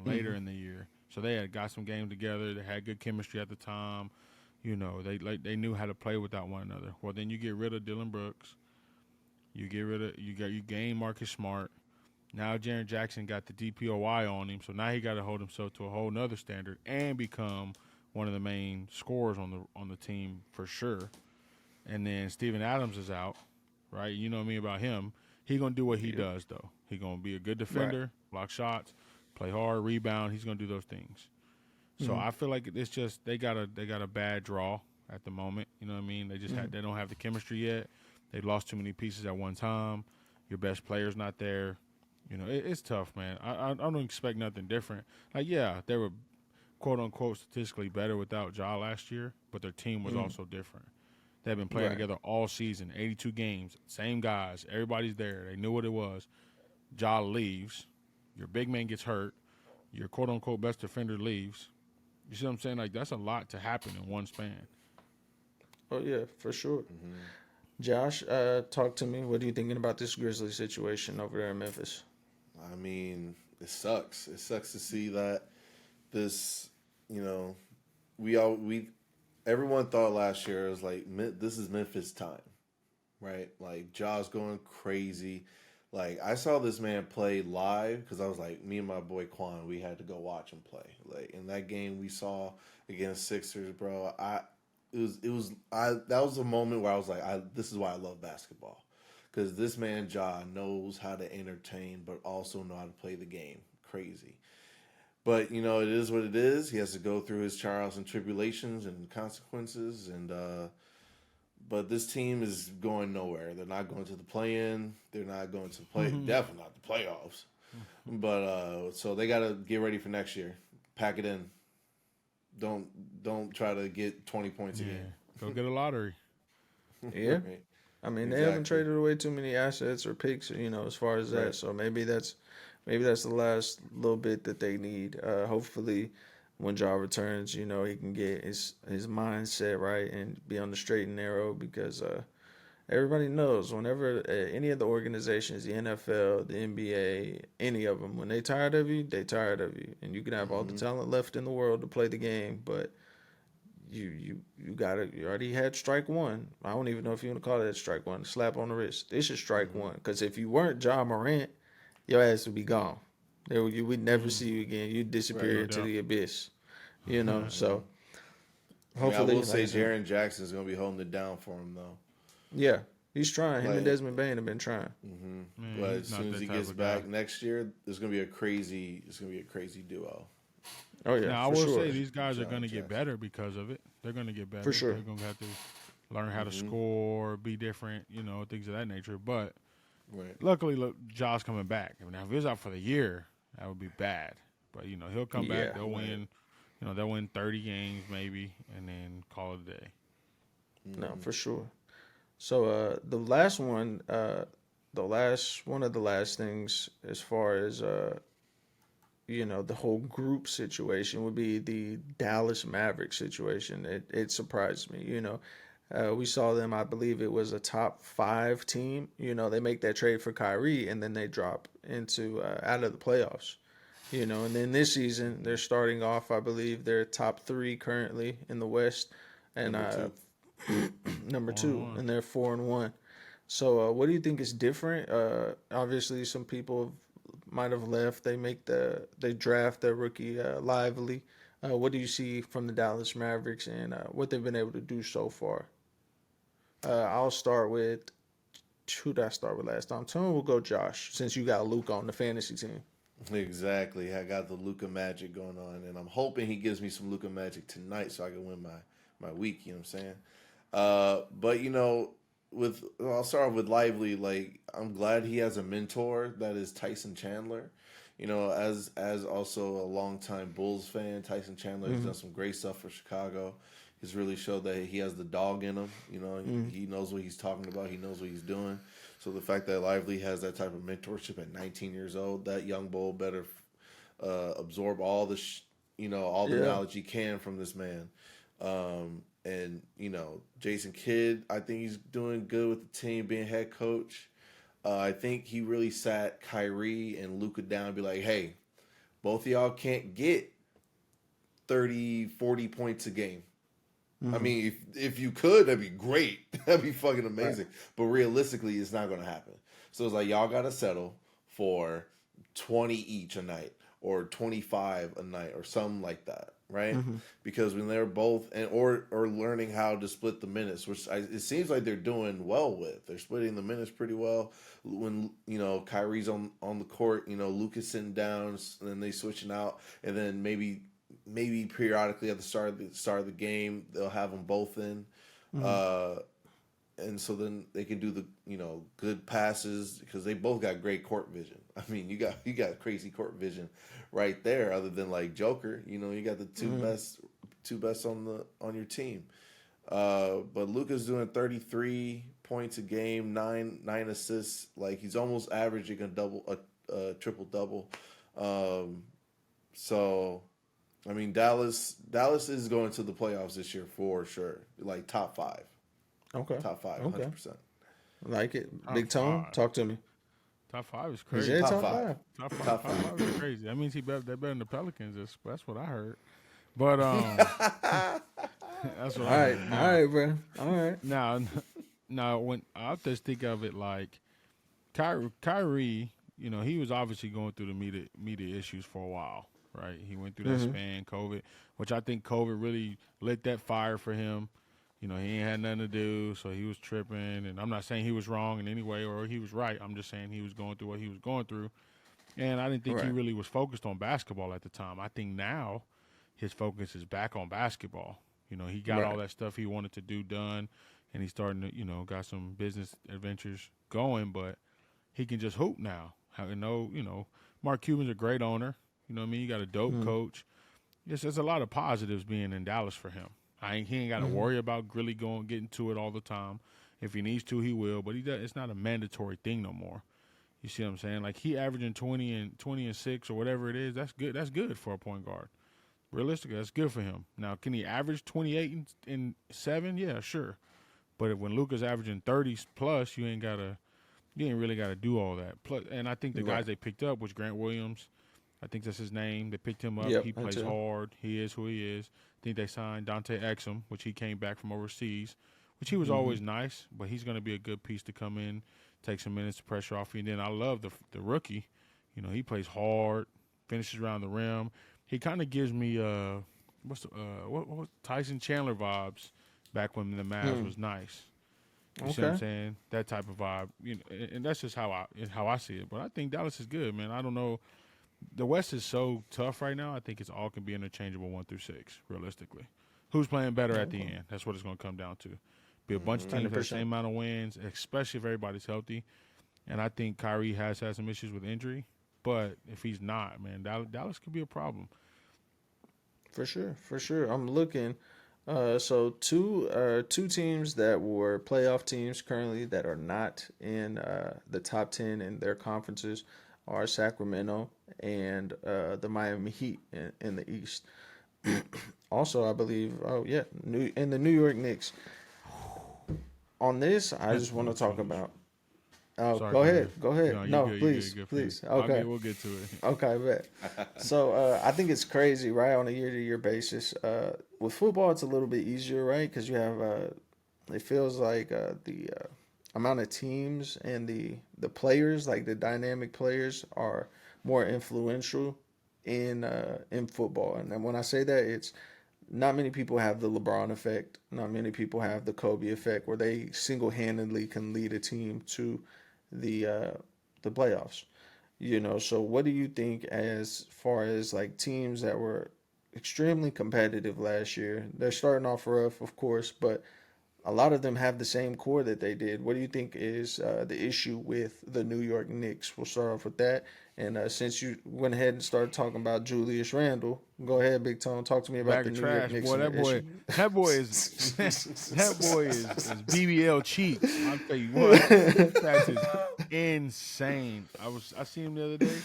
Speaker 3: later
Speaker 1: Mm-hmm.
Speaker 3: in the year. So they had got some games together. They had good chemistry at the time. They knew how to play without one another. Well, then you get rid of Dylan Brooks. You gain Marcus Smart. Now Jaren Jackson got the DPOY on him, so now he got to hold himself to a whole nother standard and become one of the main scorers on the team for sure. And then Steven Adams is out, right? You know me about him. He gonna do what he does though. He gonna be a good
Speaker 1: Right.
Speaker 3: defender, block shots, play hard, rebound. He's gonna do those things. So
Speaker 1: Mm-hmm.
Speaker 3: I feel like it's just they got a bad draw at the moment. You know what I mean? They just they don't have the chemistry yet. They lost too many pieces at one time. Your best player's not there. It's tough, man. I don't expect nothing different. Like, yeah, they were quote unquote statistically better without Ja last year, but their team was also different. They've been playing
Speaker 1: Right.
Speaker 3: together all season, 82 games, same guys, everybody's there. They knew what it was. Ja leaves, your big man gets hurt, your quote unquote best defender leaves. You see what I'm saying? Like, that's a lot to happen in one span.
Speaker 1: Oh yeah, for sure.
Speaker 2: Mm-hmm.
Speaker 1: Josh, talk to me. What are you thinking about this Grizzly situation over there in Memphis?
Speaker 2: I mean, it sucks. It sucks to see that this, you know, we everyone thought last year it was like this is Memphis time, right? Like Ja's going crazy. Like I saw this man play live because I was like, me and my boy Quan, we had to go watch him play. Like in that game we saw against Sixers, bro. That was a moment where I was like, this is why I love basketball. Because this man Ja knows how to entertain, but also know how to play the game. Crazy. But it is what it is. He has to go through his trials and tribulations and consequences. And but this team is going nowhere. They're not going to the play-in. They're not going to definitely not the playoffs. But so they got to get ready for next year. Pack it in. Don't try to get 20 points a game.
Speaker 3: Go get a lottery.
Speaker 1: Yeah.
Speaker 2: Right.
Speaker 1: I mean, they
Speaker 2: Exactly.
Speaker 1: haven't traded away too many assets or picks, as far as that.
Speaker 2: Right.
Speaker 1: So maybe that's the last little bit that they need. Hopefully, when Ja returns, he can get his mindset right and be on the straight and narrow because everybody knows whenever any of the organizations, the NFL, the NBA, any of them, when they tired of you, they tired of you, and you can have all the talent left in the world to play the game, but you already had strike one. I don't even know if you want to call that strike one. Slap on the wrist. This is strike one. Because if you weren't Ja Morant, your ass would be gone. We'd never see you again. You'd disappear
Speaker 3: Right.
Speaker 1: into
Speaker 3: No
Speaker 1: the abyss. So
Speaker 2: I
Speaker 1: hopefully,
Speaker 2: will say
Speaker 1: like I said,
Speaker 2: Jaren Jackson is going to be holding it down for him though.
Speaker 1: yeah, he's trying. Him and
Speaker 2: Like-
Speaker 1: Desmond Bain have been trying.
Speaker 3: Man,
Speaker 2: But
Speaker 3: he's
Speaker 2: as
Speaker 3: not
Speaker 2: soon as
Speaker 3: that
Speaker 2: he
Speaker 3: type
Speaker 2: gets
Speaker 3: of guy.
Speaker 2: back next year, it's going to be a crazy duo.
Speaker 1: Oh yeah,
Speaker 3: Now I
Speaker 1: for
Speaker 3: will
Speaker 1: sure.
Speaker 3: say these guys are
Speaker 2: John
Speaker 3: going to get
Speaker 2: Jackson.
Speaker 3: better because of it. They're going to get better.
Speaker 1: For sure.
Speaker 3: They're going to have to learn how to score, be different, things of that nature. But
Speaker 2: Right.
Speaker 3: luckily, look, Ja's coming back. I mean, if he was out for the year, that would be bad. But he'll come
Speaker 1: Yeah,
Speaker 3: back. They'll
Speaker 2: right.
Speaker 3: win. They'll win 30 games maybe, and then call it a day.
Speaker 1: No, for sure. So the last one, one of the last things as far as the whole group situation would be the Dallas Mavericks situation. It surprised me. We saw them. I believe it was a top 5 team. They make that trade for Kyrie, and then they drop into out of the playoffs. And then this season they're starting off. I believe they're top 3 currently in the West, and
Speaker 2: Number
Speaker 1: number
Speaker 3: 4-1.
Speaker 1: 2, and they're 4-1. So, what do you think is different? Obviously, some people might have left. They draft their rookie Lively. What do you see from the Dallas Mavericks and what they've been able to do so far? I'll start with who did I start with last time? Tell me we'll go Josh since you got Luke on the fantasy team.
Speaker 2: Exactly. I got the Luca magic going on, and I'm hoping he gives me some Luca magic tonight so I can win my week. You know what I'm saying? But I'll start with Lively. Like, I'm glad he has a mentor that is Tyson Chandler. As also a longtime Bulls fan, Tyson Chandler has done some great stuff for Chicago. He's really showed that he has the dog in him. He knows what he's talking about. He knows what he's doing. So the fact that Lively has that type of mentorship at 19 years old, that young bull better absorb all all the
Speaker 1: Yeah.
Speaker 2: knowledge he can from this man. And Jason Kidd, I think he's doing good with the team, being head coach. I think he really sat Kyrie and Luka down and be like, hey, both of y'all can't get 30, 40 points a game. I mean, if you could, that'd be great. That'd be fucking amazing. Right. But realistically, it's not going to happen. So it's like, y'all got to settle for 20 each a night or 25 a night or something like that, right? Because when they're both or learning how to split the minutes, which it seems like they're doing well with. They're splitting the minutes pretty well. When Kyrie's on the court, Luka's sitting down, and then they switching out, and then maybe periodically at the start of the game they'll have them both in, and so then they can do the good passes because they both got great court vision. I mean, you got crazy court vision right there. Other than like Joker, you got the two best on your team. But Luka's doing 33 points a game, nine assists. Like, he's almost averaging a triple double. So. I mean, Dallas is going to the playoffs this year for sure. Like, top 5.
Speaker 1: Okay.
Speaker 2: Top 5,
Speaker 1: okay.
Speaker 2: 100%.
Speaker 1: Like it.
Speaker 3: Top
Speaker 1: Big Tone,
Speaker 3: 5.
Speaker 1: talk to me.
Speaker 3: Top 5 is
Speaker 1: He
Speaker 3: crazy.
Speaker 1: said
Speaker 2: Top
Speaker 1: top
Speaker 2: 5.
Speaker 1: 5.
Speaker 3: Top 5 is crazy. That means they're better than the Pelicans. That's what I heard. But that's what I heard.
Speaker 1: All right, bro. All right.
Speaker 3: Now, when I just think of it like Kyrie, he was obviously going through the media issues for a while. Right, he went through that span, COVID, which I think COVID really lit that fire for him. He ain't had nothing to do, so he was tripping. And I'm not saying he was wrong in any way or he was right. I'm just saying he was going through what he was going through. And I didn't think he really was focused on basketball at the time. I think now his focus is back on basketball. He got all that stuff he wanted to do done, and he's starting to, got some business adventures going, but he can just hoop now. Mark Cuban's a great owner. You know what I mean? You got a dope coach. Yes, there's a lot of positives being in Dallas for him. He ain't got to worry about really getting to it all the time. If he needs to, he will. But it's not a mandatory thing no more. You see what I'm saying? Like, he averaging 20 and 6 or whatever it is. That's good. That's good for a point guard. Realistically, that's good for him. Now, can he average 28 and 7? Yeah, sure. But when Luka's averaging 30 plus, you ain't really gotta do all that. Plus, and I think the guys they picked up was Grant Williams. I think that's his name. They picked him up.
Speaker 1: Yep,
Speaker 3: he plays hard. He is who he is. I think they signed Dante Exum, which he came back from overseas, which he was always nice, but he's going to be a good piece to come in, take some minutes of pressure off you. And then I love the rookie. He plays hard, finishes around the rim. He kind of gives me what Tyson Chandler vibes back when the Mavs was nice. You see what I'm saying? That type of vibe. And that's just how I see it. But I think Dallas is good, man. I don't know. The West is so tough right now. I think it's all can be interchangeable 1 through 6, realistically. Who's playing better at the end? That's what it's going to come down to. Be a bunch of teams with the same amount of wins, especially if everybody's healthy. And I think Kyrie has had some issues with injury. But if he's not, man, Dallas could be a problem.
Speaker 1: For sure. I'm looking. So two teams that were playoff teams currently that are not in the top 10 in their conferences are Sacramento and the Miami Heat in the East. Also, I believe, and the New York Knicks. On this, I just want to talk about. Oh,
Speaker 3: Sorry,
Speaker 1: go ahead. No,
Speaker 3: good,
Speaker 1: please. Okay,
Speaker 3: we'll get to it.
Speaker 1: Okay, bet. So I think it's crazy, right? On a year-to-year basis. With football, it's a little bit easier, right? Because you have, it feels like the amount of teams and the players, like the dynamic players, are more influential in football. And when I say that, it's not many people have the LeBron effect. Not many people have the Kobe effect, where they single-handedly can lead a team to the uh, the playoffs. So what do you think as far as like teams that were extremely competitive last year? They're starting off rough, of course, but a lot of them have the same core that they did. What do you think is the issue with the New York Knicks? We'll start off with that. And since you went ahead and started talking about Julius Randle, go ahead, Big Tone. Talk to me about
Speaker 3: Bag
Speaker 1: the
Speaker 3: of
Speaker 1: New York
Speaker 3: trash,
Speaker 1: Knicks
Speaker 3: boy.
Speaker 1: and
Speaker 3: That
Speaker 1: their
Speaker 3: boy,
Speaker 1: issue.
Speaker 3: that boy is that boy is BBL cheeks. I'll tell you what, his stats is insane. I seen him the other day,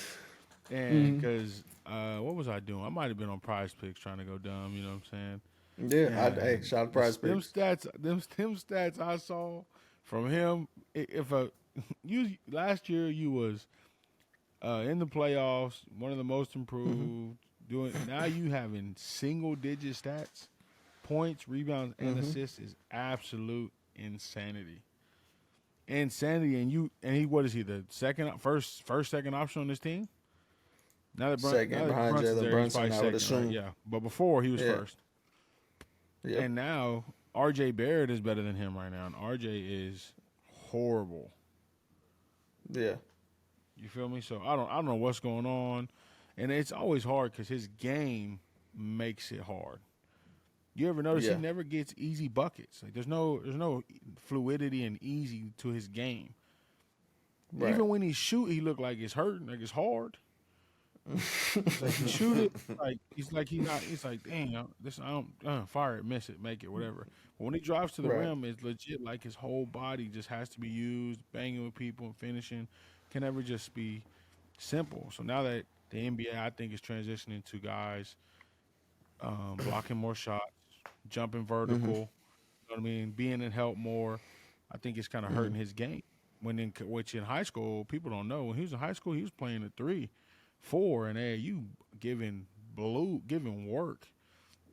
Speaker 3: and because what was I doing? I might have been on Prize Picks trying to go dumb. You know what I'm saying?
Speaker 1: Yeah, hey, shout out Prize
Speaker 3: Them
Speaker 1: Picks.
Speaker 3: stats, them stats I saw from him. If a you last year you was in the playoffs, one of the most improved. Doing now, you having single digit stats, points, rebounds, and assists is absolute insanity. Insanity, and he what is he the second option on this team?
Speaker 1: Second
Speaker 3: Now that
Speaker 1: behind
Speaker 3: Brunson's
Speaker 1: Jalen
Speaker 3: there, he's
Speaker 1: Brunson,
Speaker 3: probably
Speaker 1: I would
Speaker 3: second, right?
Speaker 1: assume.
Speaker 3: Yeah, but before he was
Speaker 1: Yeah.
Speaker 3: first.
Speaker 1: Yep.
Speaker 3: And now RJ Barrett is better than him right now, and RJ is horrible.
Speaker 1: Yeah.
Speaker 3: You feel me? So I don't know what's going on, and it's always hard because his game makes it hard. You ever notice he
Speaker 1: Yeah.
Speaker 3: never gets easy buckets? Like there's no fluidity and easy to his game.
Speaker 1: Right.
Speaker 3: Even when he shoot, he look like it's hurting, like it's hard. Like he shoot it, like he's not. He's like, dang, this I don't fire it, miss it, make it, whatever. But when he drives to the
Speaker 1: Right.
Speaker 3: rim, it's legit. Like his whole body just has to be used, banging with people and finishing. Can never just be simple. So now that the NBA, I think, is transitioning to guys blocking more shots, jumping vertical. You know what I mean? Being in help more. I think it's kind of hurting his game. Which in high school, people don't know. When he was in high school, he was playing at 3, 4, and you giving work.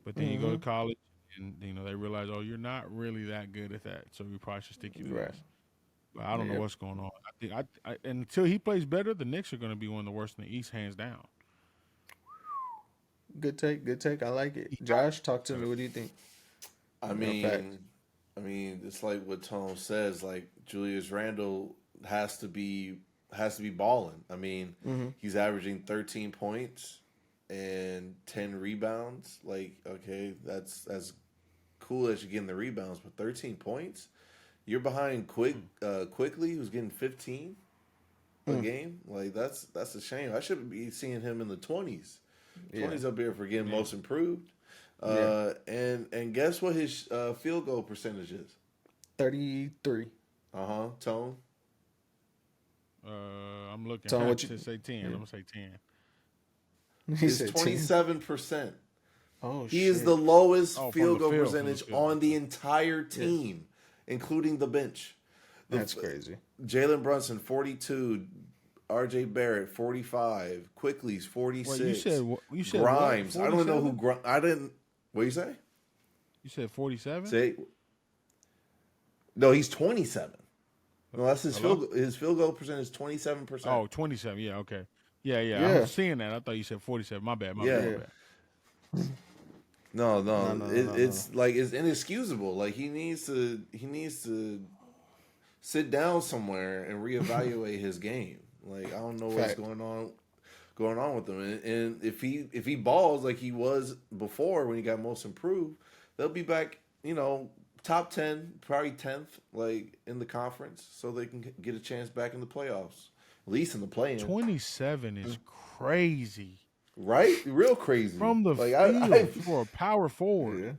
Speaker 3: But then you go to college, and they realize, oh, you're not really that good at that. So we probably should stick you to
Speaker 1: Right.
Speaker 3: this. But I don't know
Speaker 1: Yep.
Speaker 3: what's going on. I think until he plays better, the Knicks are going to be one of the worst in the East, hands down.
Speaker 1: Good take. Good take. I like it. Josh, talk to me. What do you think?
Speaker 2: I
Speaker 1: Facts.
Speaker 2: mean, it's like what Tom says. Like Julius Randle has to be balling. I mean, he's averaging 13 points and 10 rebounds. Like, okay, that's cool that you're getting the rebounds, but 13 points. You're behind Quickly, who's getting 15 a game. Like that's a shame. I should be seeing him in the 20s. 20s up here for getting most improved. And guess what his field goal percentage is?
Speaker 1: 33.
Speaker 2: Tone.
Speaker 3: I'm looking
Speaker 1: Tell 'em what
Speaker 3: to
Speaker 1: you-
Speaker 3: say 10. I'm going to say 10.
Speaker 1: He
Speaker 2: It's
Speaker 1: said 10.
Speaker 2: 27%.
Speaker 1: Oh,
Speaker 2: He
Speaker 1: shit.
Speaker 2: is the lowest
Speaker 3: Oh, from
Speaker 2: field
Speaker 3: the
Speaker 2: goal
Speaker 3: field, from the
Speaker 2: percentage
Speaker 3: field.
Speaker 2: on the entire team, including the bench.
Speaker 1: That's crazy.
Speaker 2: Jalen Brunson 42, R.J. Barrett 45, Quickly's 46.
Speaker 3: Wait, you said
Speaker 2: Grimes.
Speaker 3: what?
Speaker 2: I don't know who
Speaker 3: 47?
Speaker 2: I didn't. What you say?
Speaker 3: You said 47?
Speaker 2: Say. No, he's 27. No, that's his
Speaker 3: Hello?
Speaker 2: field goal percentage is 27%.
Speaker 3: Oh, 27. Yeah, okay. Yeah.
Speaker 1: Yeah.
Speaker 3: I'm seeing that. I thought you said 47. My bad.
Speaker 2: Yeah.
Speaker 3: My bad.
Speaker 2: No,
Speaker 1: No,
Speaker 2: it's like it's inexcusable. Like he needs to sit down somewhere and reevaluate his game. Like I don't know what's
Speaker 1: Fact.
Speaker 2: going on with him. And if he balls like he was before when he got most improved, they'll be back, top 10, probably 10th, like in the conference, so they can get a chance back in the playoffs, at least in the play-in.
Speaker 3: 27 is crazy.
Speaker 2: Right? Real crazy.
Speaker 3: From the
Speaker 2: like
Speaker 3: field for a power forward.
Speaker 1: Yeah.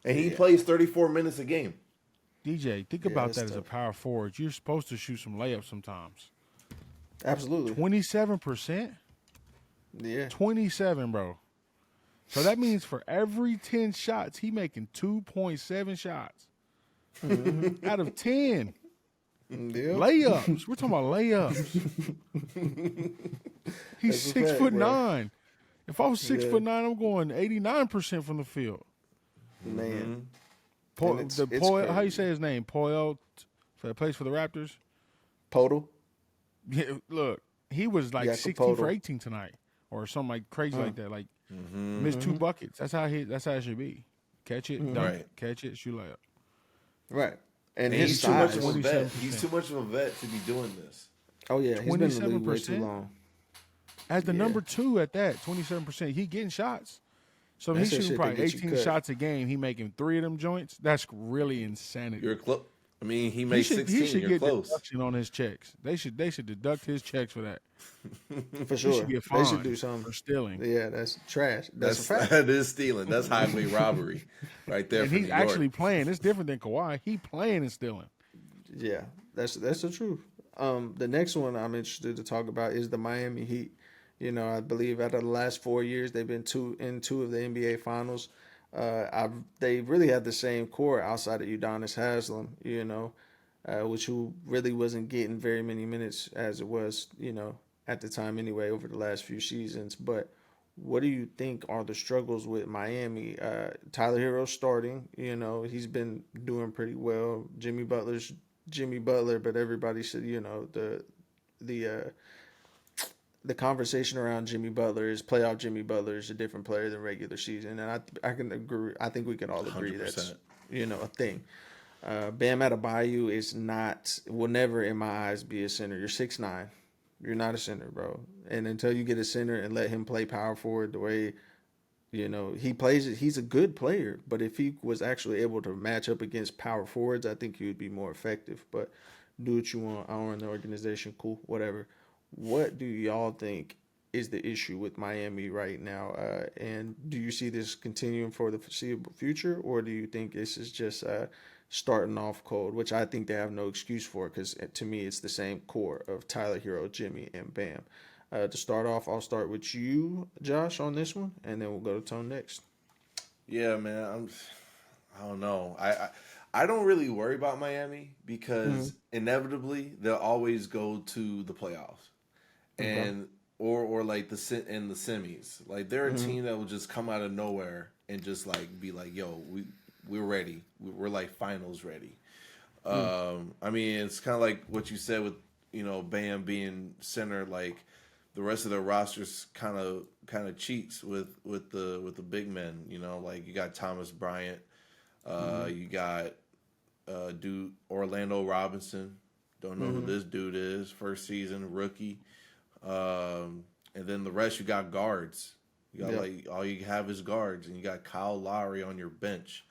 Speaker 2: and he plays 34 minutes a game.
Speaker 3: DJ, think
Speaker 1: Yeah,
Speaker 3: about
Speaker 1: that's
Speaker 3: that as a
Speaker 1: tough.
Speaker 3: power forward. You're supposed to shoot some layups sometimes.
Speaker 1: Absolutely.
Speaker 3: 27%?
Speaker 1: Yeah.
Speaker 3: 27, bro. So that means for every 10 shots, he making 2.7 shots. Out of 10.
Speaker 1: Yep.
Speaker 3: Layups. We're talking about layups. He's
Speaker 1: That's a fact,
Speaker 3: 6'9". If I was 6'9",
Speaker 1: Yeah.
Speaker 3: I'm going 89% from the field.
Speaker 1: Man.
Speaker 3: How
Speaker 1: it's
Speaker 3: you
Speaker 1: crazy.
Speaker 3: say his name? Poel, that plays for the Raptors.
Speaker 1: Podal.
Speaker 3: Yeah, look, he was like
Speaker 1: Jakob
Speaker 3: 16 for
Speaker 1: Poeltl.
Speaker 3: 18 tonight, or something like crazy like that. Like Missed 2 buckets. That's how it should be. Catch it, dunk
Speaker 2: Right.
Speaker 3: it. Catch it, shoot layup.
Speaker 1: Right. And
Speaker 2: And
Speaker 1: his
Speaker 2: he's too much
Speaker 1: size.
Speaker 2: of a vet.
Speaker 3: 27%.
Speaker 2: He's too much of a vet to be doing this.
Speaker 1: Oh yeah, he's been in the league way too
Speaker 3: 27%?
Speaker 1: long.
Speaker 3: As the
Speaker 1: Yeah.
Speaker 3: number 2 at that, 27%. He getting shots. So
Speaker 1: That's
Speaker 3: he's
Speaker 1: that
Speaker 3: shooting
Speaker 1: shit that
Speaker 3: probably
Speaker 1: get you
Speaker 3: 18
Speaker 1: cut.
Speaker 3: shots a game. He making 3 of them joints. That's really insanity.
Speaker 2: You're close. I mean, he
Speaker 3: He
Speaker 2: makes
Speaker 3: should,
Speaker 2: 16.
Speaker 3: he should
Speaker 2: You're
Speaker 3: get
Speaker 2: close.
Speaker 3: deduction on his checks. They should deduct his checks for that.
Speaker 1: For
Speaker 3: He
Speaker 1: sure.
Speaker 3: should get
Speaker 1: They
Speaker 3: fined
Speaker 1: should do something.
Speaker 3: for stealing.
Speaker 1: Yeah, that's trash. That's a fact.
Speaker 2: That is stealing. That's highway robbery, right there.
Speaker 3: And
Speaker 2: for
Speaker 3: he's
Speaker 2: New York.
Speaker 3: actually playing. It's different than Kawhi. He playing and stealing.
Speaker 1: Yeah, that's the truth. The next one I'm interested to talk about is the Miami Heat. You know, I believe out of the last 4 years, they've been two of the NBA Finals. They really had the same core outside of Udonis Haslem. You know, which who really wasn't getting very many minutes as it was. You know, at the time anyway over the last few seasons. But what do you think are the struggles with Miami? Tyler Hero starting. You know, he's been doing pretty well. Jimmy Butler, but everybody said, you know, the conversation around Jimmy Butler is playoff Jimmy Butler is a different player than regular season, and I can agree. I think we can all agree
Speaker 2: 100%.
Speaker 1: that's a thing. Bam Adebayo will never in my eyes be a center. You're 6'9", you're not a center, bro. And until you get a center and let him play power forward the way he plays it, he's a good player. But if he was actually able to match up against power forwards, I think he would be more effective. But do what you want. I don't run the organization. Cool, whatever. What do y'all think is the issue with Miami right now? And do you see this continuing for the foreseeable future, or do you think this is just starting off cold, which I think they have no excuse for, because to me it's the same core of Tyler Hero, Jimmy, and Bam. To start off, I'll start with you, Josh, on this one, and then we'll go to Tone next.
Speaker 2: Yeah, man. I don't know. I don't really worry about Miami because inevitably they'll always go to the playoffs, and or like the semis. Like they're a team that will just come out of nowhere and just like be like, "Yo, we're ready. We're like finals ready." I mean, it's kind of like what you said with Bam being center. Like the rest of their rosters kind of cheats with the big men. Like you got Thomas Bryant, you got dude Orlando Robinson. Don't know who this dude is. First season rookie. And then the rest you got guards. You got like all you have is guards, and you got Kyle Lowry on your bench.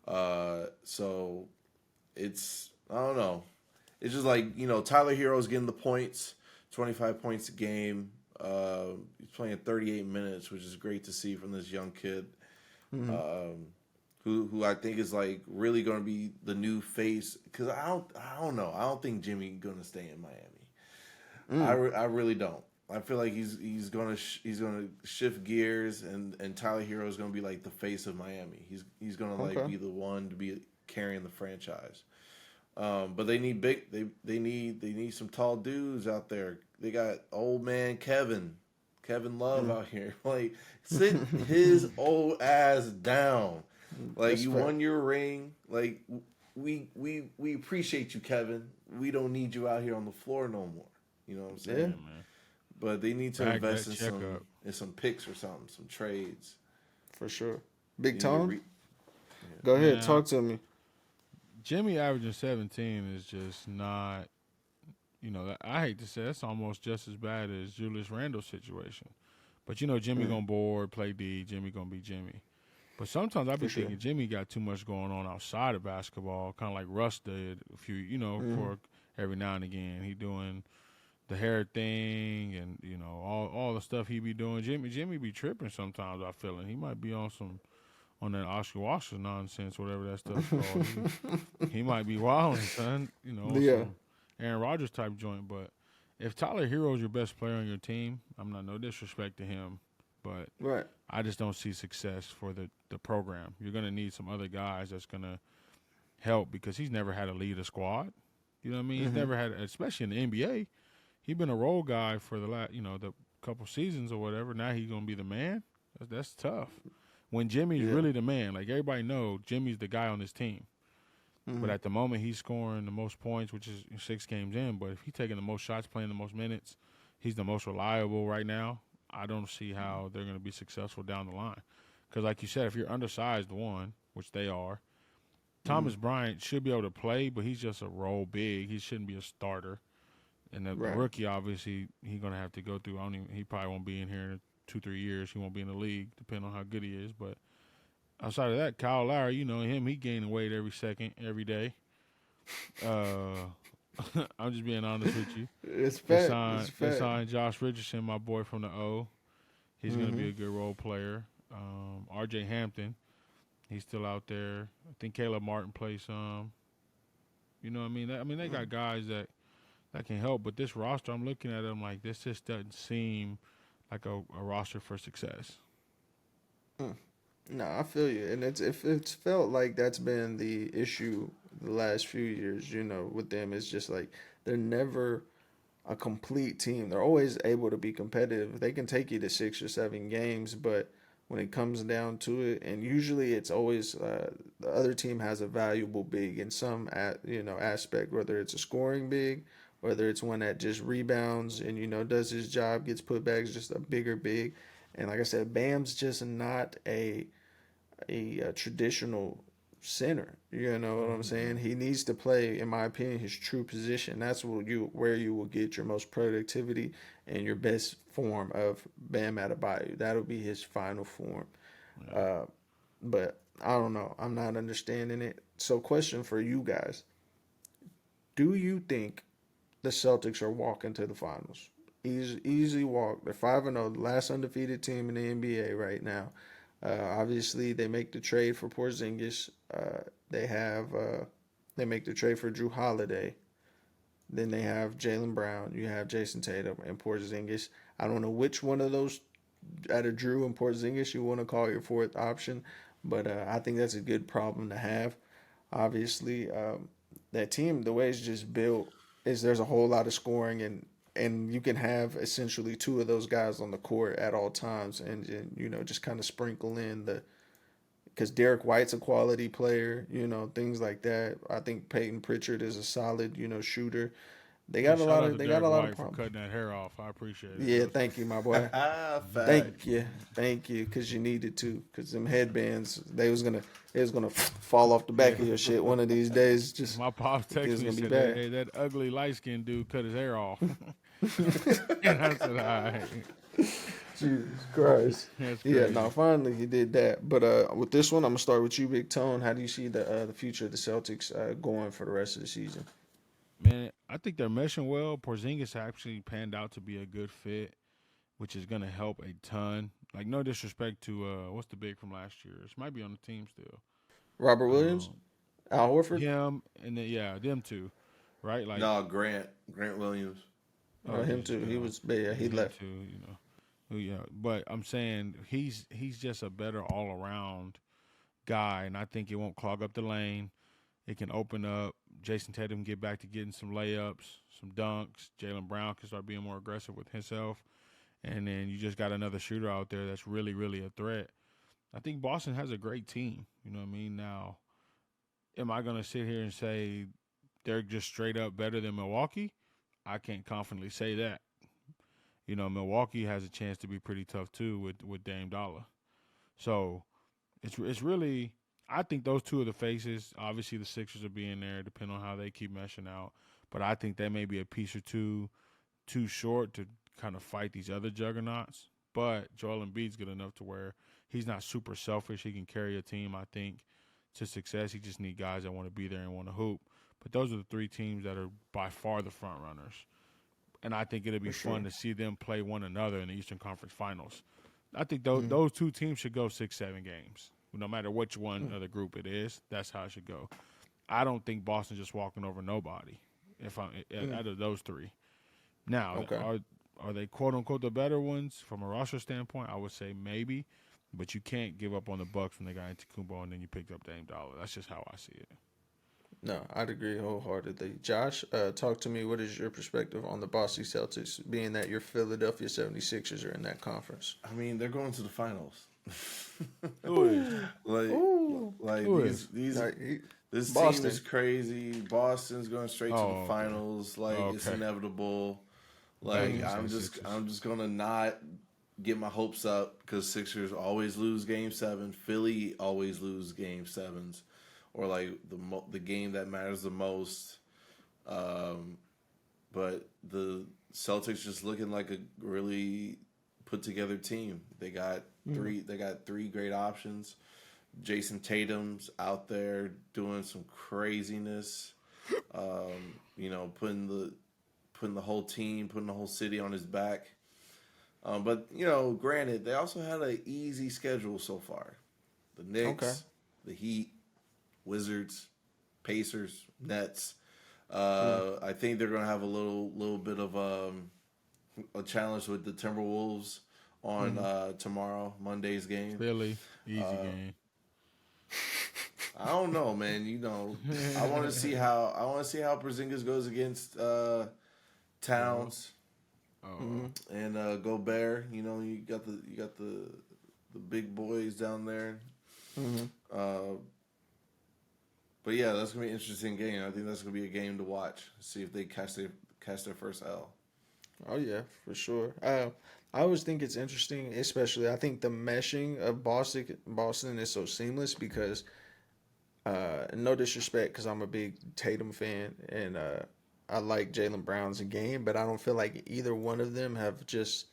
Speaker 2: So it's I don't know. It's just like Tyler Hero's getting the points, 25 points a game. He's playing 38 minutes, which is great to see from this young kid. Who I think is like really going to be the new face, because I don't know. I don't think Jimmy's going to stay in Miami. I really don't. I feel like he's going to shift gears, and Tyler Hero is going to be like the face of Miami. He's going to like be the one to be carrying the franchise. But they need they need some tall dudes out there. They got old man Kevin Love out here. Like, sit his old ass down. Like,
Speaker 1: That's
Speaker 2: you
Speaker 1: fair.
Speaker 2: won your ring. Like, we appreciate you, Kevin. We don't need you out here on the floor no more. You know what I'm saying?
Speaker 1: Yeah.
Speaker 3: Man.
Speaker 2: But they need to
Speaker 3: Back
Speaker 2: invest
Speaker 3: that
Speaker 2: in
Speaker 3: check
Speaker 2: some
Speaker 3: up.
Speaker 2: picks or something, some trades.
Speaker 1: For sure. Big
Speaker 2: You need to
Speaker 1: Tone, go ahead,
Speaker 3: Man.
Speaker 1: talk to me.
Speaker 3: Jimmy averaging 17 is just not, I hate to say that's almost just as bad as Julius Randle's situation. But, Jimmy going to board, play D, Jimmy going to be Jimmy. But sometimes I be
Speaker 1: sure.
Speaker 3: thinking Jimmy got too much going on outside of basketball, kind of like Russ did a few, for every now and again. He doing the hair thing and, all the stuff he be doing. Jimmy be tripping sometimes, I feel, and he might be on that Oscar Washer nonsense, whatever that stuff called. He might be wilding, son. Some Aaron Rodgers type joint. But if Tyler Hero's your best player on your team, I'm not no disrespect to him, but
Speaker 1: Right.
Speaker 3: I just don't see success for the program. You're gonna need some other guys that's gonna help, because he's never had to lead a squad. You know what I mean? He's never had, especially in the NBA. He's been a role guy for the the couple seasons or whatever. Now he's gonna be the man. That's tough. When Jimmy's really the man, like everybody knows, Jimmy's the guy on this team. But at the moment, he's scoring the most points, which is 6 games in. But if he's taking the most shots, playing the most minutes, he's the most reliable right now. I don't see how they're going to be successful down the line. Because, like you said, if you're undersized, one, which they are, Thomas Bryant should be able to play, but he's just a role big. He shouldn't be a starter. And the
Speaker 1: Right.
Speaker 3: rookie, obviously, he's going to have to go through. He probably won't be in here in 2-3 years. He won't be in the league, depending on how good he is. But outside of that, Kyle Lowry, you know him. He gaining weight every second, every day. I'm just being honest with you.
Speaker 1: It's
Speaker 3: They
Speaker 1: fact. It's
Speaker 3: signed, they
Speaker 1: fact.
Speaker 3: signed Josh Richardson, my boy from the O. He's going to be a good role player. R.J. Hampton, he's still out there. I think Caleb Martin plays some. You know what I mean? They got guys that can help. But this roster, I'm looking at them like this just doesn't seem like a roster for success.
Speaker 1: No, I feel you, and it's felt like that's been the issue the last few years. You know, with them, it's just like they're never a complete team. They're always able to be competitive. They can take you to 6 or 7 games, but when it comes down to it, and usually it's always the other team has a valuable big in some aspect, whether it's a scoring big, whether it's one that just rebounds and does his job, gets put back, is just a bigger big. And like I said, Bam's just not a traditional center. You know what I'm saying? He needs to play, in my opinion, his true position. That's where you will get your most productivity and your best form of Bam Adebayo. That'll be his final form. But I don't know. I'm not understanding it. So, question for you guys: do you think the Celtics are walking to the finals? Easy walk. They're 5-0, the last undefeated team in the NBA right now. Obviously, they make the trade for Porzingis. They make the trade for Drew Holiday. Then they have Jaylen Brown. You have Jason Tatum and Porzingis. I don't know which one of those out of Drew and Porzingis you want to call your fourth option, but I think that's a good problem to have. Obviously, that team, the way it's just built, is there's a whole lot of scoring and you can have essentially two of those guys on the court at all times and just kind of sprinkle in because Derek White's a quality player, things like that. I think Peyton Pritchard is a solid, shooter. They got a lot of
Speaker 3: White for
Speaker 1: problems.
Speaker 3: cutting that hair off. I appreciate it.
Speaker 1: Yeah, thank you, my boy.
Speaker 2: Fact.
Speaker 1: Thank you, because you needed to. Because them headbands, they was gonna fall off the back of your shit one of these days. Just
Speaker 3: My pops texted me and said,
Speaker 1: bad.
Speaker 3: hey, that ugly light-skinned dude cut his hair off. And I said, all right.
Speaker 1: Jesus Christ.
Speaker 3: That's
Speaker 1: Yeah,
Speaker 3: crazy.
Speaker 1: no, finally he did that. But with this one, I'm gonna start with you, Big Tone. How do you see the future of the Celtics going for the rest of the season?
Speaker 3: Man, I think they're meshing well. Porzingis actually panned out to be a good fit, which is going to help a ton. Like, no disrespect to, what's the big from last year? It might be on the team still.
Speaker 1: Robert Williams, Al Horford.
Speaker 3: Him, and then, them two, right? Like,
Speaker 2: No, Grant Williams.
Speaker 1: Him too. He was, yeah, he
Speaker 3: him
Speaker 1: left.
Speaker 3: too, Yeah, but I'm saying he's just a better all-around guy, and I think it won't clog up the lane. It can open up. Jason Tatum can get back to getting some layups, some dunks. Jaylen Brown can start being more aggressive with himself. And then you just got another shooter out there that's really, really a threat. I think Boston has a great team. You know what I mean? Now, am I going to sit here and say they're just straight up better than Milwaukee? I can't confidently say that. Milwaukee has a chance to be pretty tough too with Dame Dollar. So it's really, I think those two are the faces. Obviously, the Sixers will be in there, depending on how they keep meshing out. But I think they may be a piece or two too short to kind of fight these other juggernauts. But Joel Embiid's good enough to where he's not super selfish. He can carry a team, I think, to success. He just needs guys that want to be there and want to hoop. But those are the three teams that are by far the front runners. And I think it'll be fun to see them play one another in the Eastern Conference Finals. I think those two teams should go 6-7 games. No matter which one of the group it is, that's how it should go. I don't think Boston's just walking over nobody out of those three. Now, are they quote-unquote the better ones from a roster standpoint? I would say maybe, but you can't give up on the Bucks when they got Antetokounmpo and then you picked up Dame Dollar. That's just how I see it.
Speaker 1: No, I'd agree wholeheartedly. Josh, talk to me. What is your perspective on the Boston Celtics, being that your Philadelphia 76ers are in that conference?
Speaker 2: I mean, they're going to the finals.
Speaker 3: Who is?
Speaker 2: This
Speaker 1: Boston.
Speaker 2: team is crazy. Boston's going straight to the finals. It's
Speaker 3: Okay.
Speaker 2: inevitable.
Speaker 3: That
Speaker 2: I'm
Speaker 3: makes
Speaker 2: just gonna not get my hopes up because Sixers always lose Game 7. Philly always lose Game 7s, or like the game that matters the most. But the Celtics just looking like a really put together team. They got three great options. Jason Tatum's out there doing some craziness. Putting the whole team, putting the whole city on his back. But granted, they also had an easy schedule so far. The Knicks,
Speaker 1: Okay.
Speaker 2: the Heat, Wizards, Pacers, Nets.
Speaker 1: Mm.
Speaker 2: I think they're going to have a little bit of a challenge with the Timberwolves on tomorrow, Monday's game.
Speaker 3: Philly, easy game.
Speaker 2: I don't know, man. I want to see how Porzingis goes against Towns and Gobert. You got the big boys down there. But yeah, that's gonna be an interesting game. I think that's gonna be a game to watch. See if they catch their first L.
Speaker 1: Oh yeah, for sure. I always think it's interesting, especially I think the meshing of Boston is so seamless because, no disrespect, because I'm a big Tatum fan and I like Jaylen Brown's game, but I don't feel like either one of them have just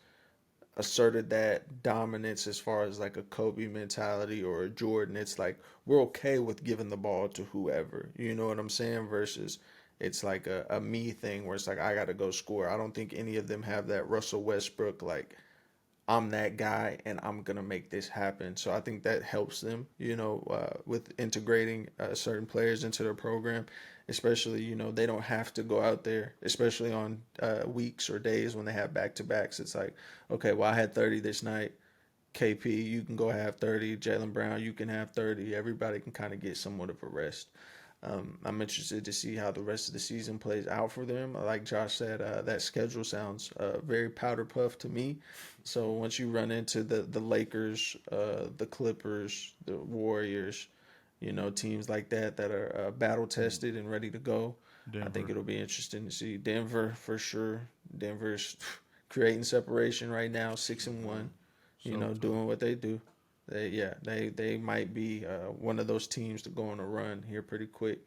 Speaker 1: asserted that dominance as far as like a Kobe mentality or a Jordan. It's like we're okay with giving the ball to whoever. You know what I'm saying? Versus it's like a me thing where it's like I got to go score. I don't think any of them have that Russell Westbrook like I'm that guy and I'm gonna make this happen. So I think that helps them, with integrating certain players into their program. Especially, they don't have to go out there, especially on weeks or days when they have back to backs. It's like, okay, well, I had 30 this night. KP, you can go have 30. Jaylen Brown, you can have 30. Everybody can kind of get somewhat of a rest. I'm interested to see how the rest of the season plays out for them. Like Josh said, that schedule sounds very powder puff to me. So once you run into the Lakers, the Clippers, the Warriors, teams like that are battle tested and ready to go, I think
Speaker 3: Denver.
Speaker 1: it'll be interesting to see. Denver for sure. Denver's creating separation right now, 6-1.
Speaker 3: So tough.
Speaker 1: Doing what they do. They might be one of those teams to go on a run here pretty quick.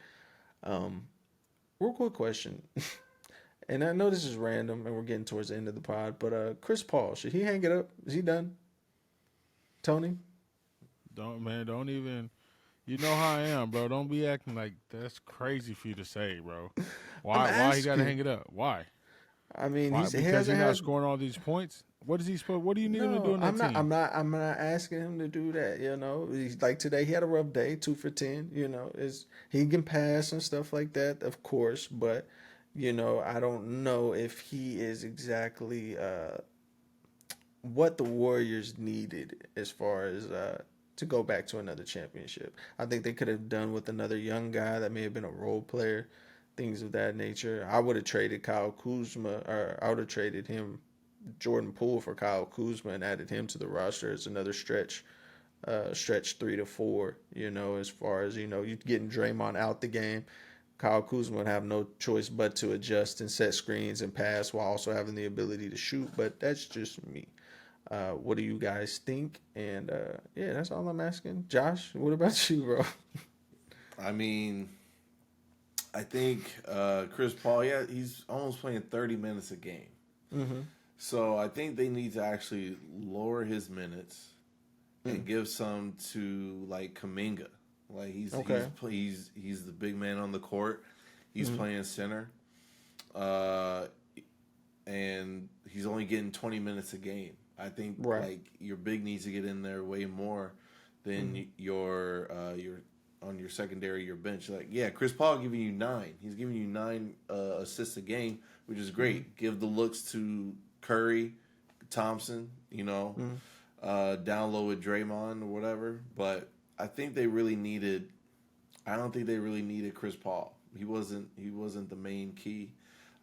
Speaker 1: Real quick question, and I know this is random, and we're getting towards the end of the pod, but Chris Paul, should he hang it up? Is he done? Tony?
Speaker 3: Don't even. You know how I am, bro. Don't be acting like that's crazy for you to say, bro.
Speaker 1: I'm
Speaker 3: Why he got to
Speaker 1: asking.
Speaker 3: hang it up? Why?
Speaker 1: I mean,
Speaker 3: Why?
Speaker 1: he
Speaker 3: Because you're
Speaker 1: hasn't
Speaker 3: not
Speaker 1: had.
Speaker 3: scoring all these points. What is he supposed? What do you need him to do
Speaker 1: No,
Speaker 3: in that
Speaker 1: I'm not.
Speaker 3: team?
Speaker 1: I'm not asking him to do that. He's like today. He had a rough day, 2 for 10. Is he can pass and stuff like that, of course. But I don't know if he is exactly what the Warriors needed as far as to go back to another championship. I think they could have done with another young guy that may have been a role player, things of that nature. I would have traded Kyle Kuzma, or I would have traded him Jordan Poole for Kyle Kuzma and added him to the roster as another stretch 3 to 4. As far as you getting Draymond out the game, Kyle Kuzma would have no choice but to adjust and set screens and pass while also having the ability to shoot. But that's just me. What do you guys think? And yeah, that's all I'm asking. Josh, what about you, bro?
Speaker 2: I mean, I think Chris Paul, yeah, he's almost playing 30 minutes a game.
Speaker 1: Mm-hmm.
Speaker 2: So I think they need to actually lower his minutes and give some to like Kuminga. Like
Speaker 1: Okay.
Speaker 2: he's the big man on the court. He's playing center, and he's only getting 20 minutes a game. I think
Speaker 1: Right.
Speaker 2: like your big needs to get in there way more than your on your secondary, your bench. Like Chris Paul giving you 9. He's giving you 9 assists a game, which is great. Give the looks to Curry, Thompson. Down low with Draymond or whatever. But I think they really needed. I don't think they really needed Chris Paul. He wasn't the main key.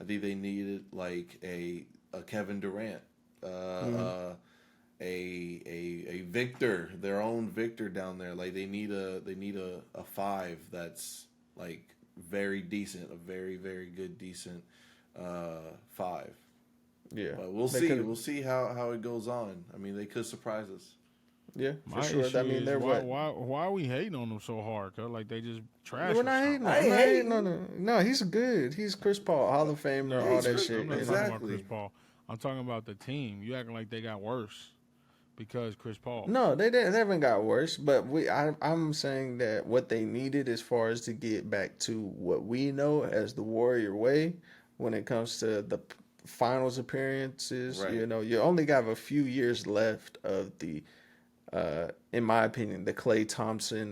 Speaker 2: I think they needed like a Kevin Durant, a Victor, their own Victor down there. Like they need a 5 that's like very decent, a very very good decent 5.
Speaker 1: Yeah,
Speaker 2: But we'll
Speaker 1: They
Speaker 2: see.
Speaker 1: could've-
Speaker 2: We'll see how it goes on. I mean, they could surprise us.
Speaker 1: Yeah, for
Speaker 3: My
Speaker 1: sure.
Speaker 3: issue
Speaker 1: I mean,
Speaker 3: is
Speaker 1: they're
Speaker 3: why,
Speaker 1: what?
Speaker 3: why are we hating on them so hard? Cause like they just trash
Speaker 1: We're
Speaker 3: or
Speaker 1: not hating.
Speaker 3: something.
Speaker 2: I
Speaker 1: I'm
Speaker 2: ain't
Speaker 1: not hating
Speaker 2: hating.
Speaker 1: on him. No, he's good. He's Chris Paul, Hall of Famer,
Speaker 3: No,
Speaker 1: all
Speaker 2: he's
Speaker 1: that
Speaker 2: Chris-
Speaker 1: shit.
Speaker 3: I'm not
Speaker 1: you know?
Speaker 3: talking about Chris
Speaker 2: Exactly.
Speaker 3: Paul. I'm talking about the team. You acting like they got worse because Chris Paul.
Speaker 1: No, they didn't. They haven't got worse. But I'm saying that what they needed, as far as to get back to what we know as the Warrior way, when it comes to the finals appearances,
Speaker 2: Right.
Speaker 1: you only got a few years left of the, in my opinion, the Klay Thompson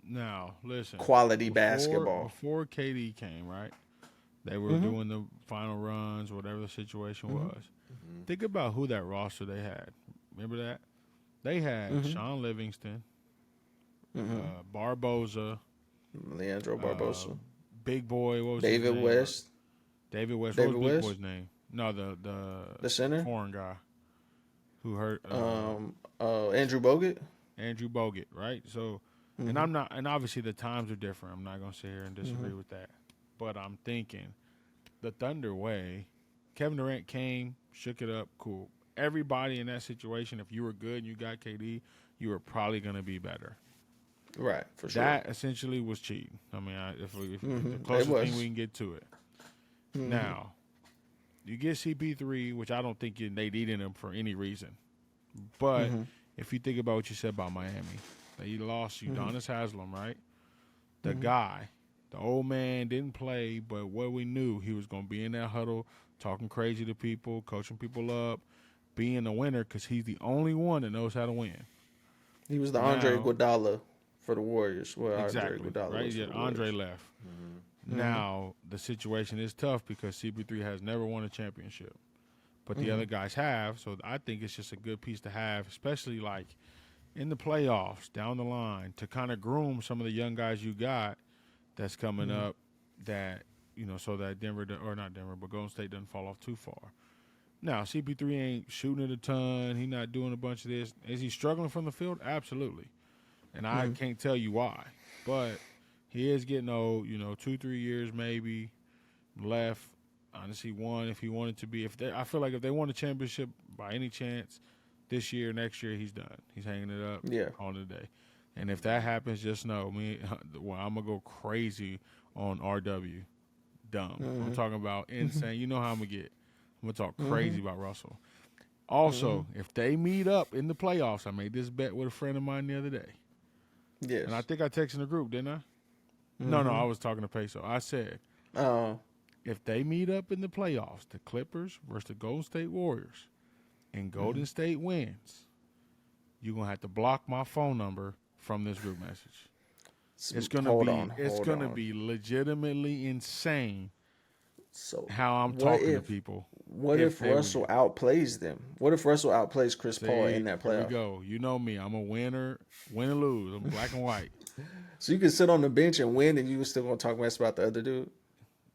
Speaker 3: Now listen,
Speaker 1: quality basketball.
Speaker 3: before KD came, right? They were
Speaker 1: Mm-hmm.
Speaker 3: doing the final runs, whatever the situation was. Think about who that roster they had. Remember that? They had
Speaker 1: Mm-hmm.
Speaker 3: Sean Livingston, Barboza,
Speaker 1: Leandro Barbosa,
Speaker 3: Big Boy. What was
Speaker 1: David
Speaker 3: his name?
Speaker 1: West,
Speaker 3: David West.
Speaker 1: David
Speaker 3: What was Big
Speaker 1: West?
Speaker 3: Boy's name? No,
Speaker 1: the center.
Speaker 3: foreign guy who hurt
Speaker 1: Andrew Bogut.
Speaker 3: Andrew Bogut, right? So,
Speaker 1: Mm-hmm.
Speaker 3: and I'm not, and obviously the times are different. I'm not gonna sit here and disagree with that, but I'm thinking the Thunder way. Kevin Durant came, shook it up, cool. Everybody in that situation, if you were good and you got KD, you were probably gonna be better.
Speaker 1: Right, for sure.
Speaker 3: That essentially was cheating. I mean, if the
Speaker 1: It
Speaker 3: closest
Speaker 1: was.
Speaker 3: thing we can get to it. Now, you get CP3, which I don't think they needed him for any reason. But if you think about what you said about Miami, they lost Udonis Haslam, right? The guy, the old man, didn't play, but what we knew, he was going to be in that huddle, talking crazy to people, coaching people up, being a winner because he's the only one that knows how to win.
Speaker 1: He was the Andre
Speaker 3: Now-
Speaker 1: Iguodala for the Warriors. Well,
Speaker 3: Exactly.
Speaker 1: Andre Iguodala
Speaker 3: Right?
Speaker 1: was for
Speaker 3: Yeah,
Speaker 1: the
Speaker 3: Andre
Speaker 1: Warriors.
Speaker 3: left. Now, the situation is tough because CP3 has never won a championship. But the other guys have, so I think it's just a good piece to have, especially like in the playoffs down the line to kind of groom some of the young guys you got that's coming up that, so that not Denver, but Golden State doesn't fall off too far. Now, CP3 ain't shooting it a ton. He's not doing a bunch of this. Is he struggling from the field? Absolutely. And I can't tell you why. But he is getting old, 2-3 years maybe left. Honestly, one if he wanted to be. I feel like if they won a championship by any chance this year, next year, he's done. He's hanging it up on the day. And if that happens, just know I'm gonna go crazy on RW. Dumb. I'm talking about insane. You know how I'm gonna get. I'm gonna talk crazy about Russell. Also, if they meet up in the playoffs, I made this bet with a friend of mine the other day.
Speaker 1: Yes.
Speaker 3: And I think I texted the group, didn't I? No, I was talking to Peso. I said, if they meet up in the playoffs, the Clippers versus the Golden State Warriors, and Golden State wins, you're going to have to block my phone number from this group message. It's going to be legitimately insane
Speaker 1: So
Speaker 3: how I'm
Speaker 1: what
Speaker 3: talking to
Speaker 1: if-
Speaker 3: people.
Speaker 1: What if
Speaker 3: they
Speaker 1: Russell outplays them? What if Russell outplays Chris Paul in that
Speaker 3: Here we
Speaker 1: playoff?
Speaker 3: go. You know me. I'm a winner, win or lose. I'm black and white.
Speaker 1: So you can sit on the bench and win, and you still gonna talk mess about the other dude?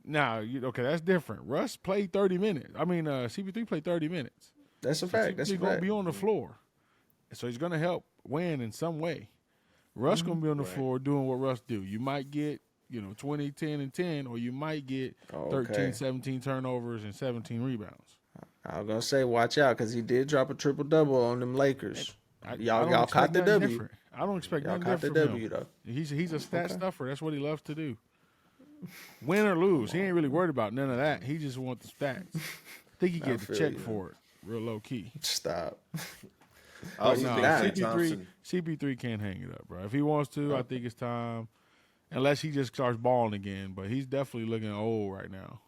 Speaker 3: Now, okay, that's different. Russ played 30 minutes. I mean, CP3 played 30 minutes.
Speaker 1: That's a fact. That's a
Speaker 3: He's going to
Speaker 1: fact.
Speaker 3: be on the floor. So he's going to help win in some way. Russ going to be on the floor doing what Russ do. You might get, 20, 10, and 10, or you might get 13, 17 turnovers and 17 rebounds.
Speaker 1: I was gonna say, watch out, because he did drop a triple double on them Lakers.
Speaker 3: I
Speaker 1: Y'all
Speaker 3: don't
Speaker 1: caught
Speaker 3: expect
Speaker 1: the
Speaker 3: nothing
Speaker 1: W.
Speaker 3: different. I don't expect
Speaker 1: Y'all
Speaker 3: nothing
Speaker 1: caught the
Speaker 3: different from
Speaker 1: W
Speaker 3: him.
Speaker 1: though.
Speaker 3: He's a stat stuffer. That's what he loves to do. Win or lose, he ain't really worried about none of that. He just wants the stats. I think he gets a
Speaker 1: feel
Speaker 3: check
Speaker 1: you.
Speaker 3: for it, real low key.
Speaker 1: Stop.
Speaker 2: I also
Speaker 1: he's
Speaker 2: think
Speaker 1: not.
Speaker 2: Klay Thompson.
Speaker 3: CP3 can't hang it up, bro. If he wants to, I think it's time. Unless he just starts balling again, but he's definitely looking old right now.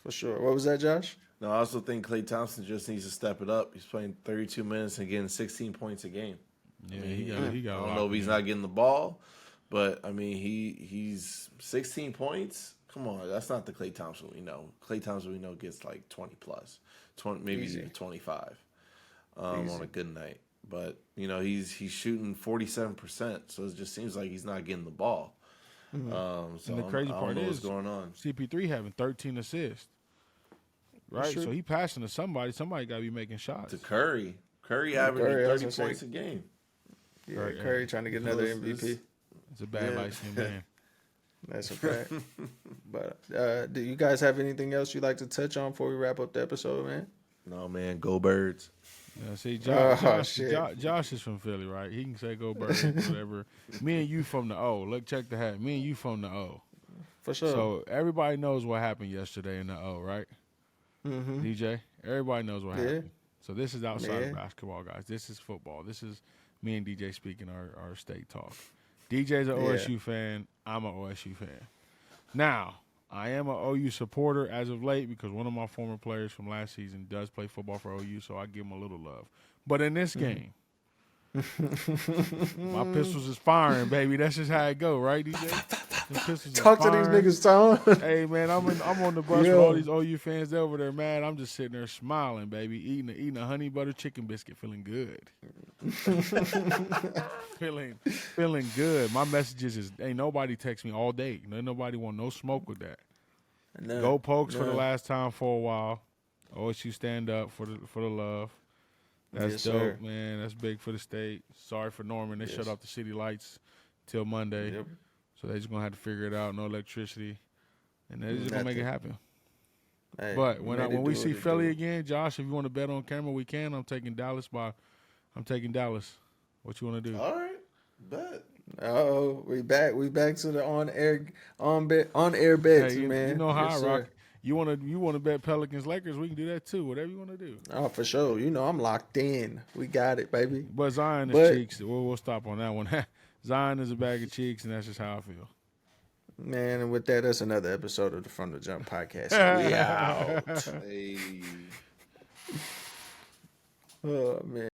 Speaker 1: For sure. What was that, Josh?
Speaker 2: No, I also think Klay Thompson just needs to step it up. He's playing 32 minutes and getting 16 points a game.
Speaker 3: Yeah,
Speaker 2: I mean,
Speaker 3: he got.
Speaker 2: I don't know if he's not getting the ball, but I mean, he's 16 points. Come on, that's not the Klay Thompson we know. Klay Thompson we know gets like 20 plus, 20 maybe
Speaker 1: Easy.
Speaker 2: even 25 on a good night. But he's shooting 47%, so it just seems like he's not getting the ball. So
Speaker 3: And the crazy
Speaker 2: I don't
Speaker 3: part
Speaker 2: know
Speaker 3: is
Speaker 2: what's going on.
Speaker 3: CP3 having 13 assists. Right,
Speaker 1: Sure.
Speaker 3: so he passing to somebody. Somebody got to be making shots.
Speaker 2: To Curry
Speaker 1: Curry,
Speaker 2: averaging
Speaker 1: I was
Speaker 2: 30
Speaker 1: gonna say-
Speaker 2: points a game.
Speaker 1: Yeah,
Speaker 3: Curry,
Speaker 1: Curry trying to get another
Speaker 2: This-
Speaker 1: MVP.
Speaker 2: this-
Speaker 3: It's a bad
Speaker 2: Yeah.
Speaker 3: light skinned man.
Speaker 1: That's a fact. But do you guys have anything else you'd like to touch on before we wrap up the episode, man?
Speaker 2: No, man, go Birds.
Speaker 3: Yeah, see,
Speaker 1: Oh, shit.
Speaker 3: Josh is from Philly, right? He can say go Birds, whatever. Me and you from the O. Look, check the hat. Me and you from the O.
Speaker 1: For sure.
Speaker 3: So everybody knows what happened yesterday in the O, right?
Speaker 1: Mm-hmm.
Speaker 3: DJ, everybody knows what
Speaker 1: Yeah.
Speaker 3: happened. So this is outside
Speaker 1: Yeah.
Speaker 3: of basketball, guys. This is football. This is me and DJ speaking our state talk. DJ's an OSU fan. I'm an OSU fan. Now, I am an OU supporter as of late because one of my former players from last season does play football for OU, so I give him a little love. But in this game, my pistols is firing, baby. That's just how it go, right, DJ?
Speaker 1: Talk to these niggas, Tom.
Speaker 3: Hey, man, I'm on the bus with all these OU fans over there, man. I'm just sitting there smiling, baby, eating a honey butter chicken biscuit, feeling good. feeling good. My messages is ain't nobody text me all day. Ain't nobody want no smoke with that.
Speaker 1: No,
Speaker 3: Go Pokes for the last time for a while. OSU stand up for the love. That's
Speaker 1: Yes,
Speaker 3: dope,
Speaker 1: sir.
Speaker 3: man. That's big for the state. Sorry for Norman. They
Speaker 1: Yes.
Speaker 3: shut off the city lights till Monday.
Speaker 1: Yep.
Speaker 3: So they just gonna have to figure it out. No electricity, and they're just gonna make it happen.
Speaker 1: Hey,
Speaker 3: But
Speaker 1: made it
Speaker 3: when
Speaker 1: do
Speaker 3: we
Speaker 1: what
Speaker 3: see
Speaker 1: it
Speaker 3: Philly
Speaker 1: do.
Speaker 3: again, Josh, if you want to bet on camera, we can. I'm taking Dallas. What you want to do?
Speaker 2: All right, bet.
Speaker 1: Oh, we back to the on air bets,
Speaker 3: Hey,
Speaker 1: man.
Speaker 3: you know how
Speaker 1: Yes,
Speaker 3: I rock.
Speaker 1: sir.
Speaker 3: You want to bet Pelicans Lakers? We can do that too. Whatever you want to do.
Speaker 1: Oh, for sure. You know I'm locked in. We got it, baby.
Speaker 3: But Zion is
Speaker 1: But-
Speaker 3: cheeks. We'll stop on that one. Zion is a bag of cheeks, and that's just how I feel.
Speaker 1: Man, and with that, that's another episode of the From the Jump podcast. We out.
Speaker 2: Hey.
Speaker 1: Oh man.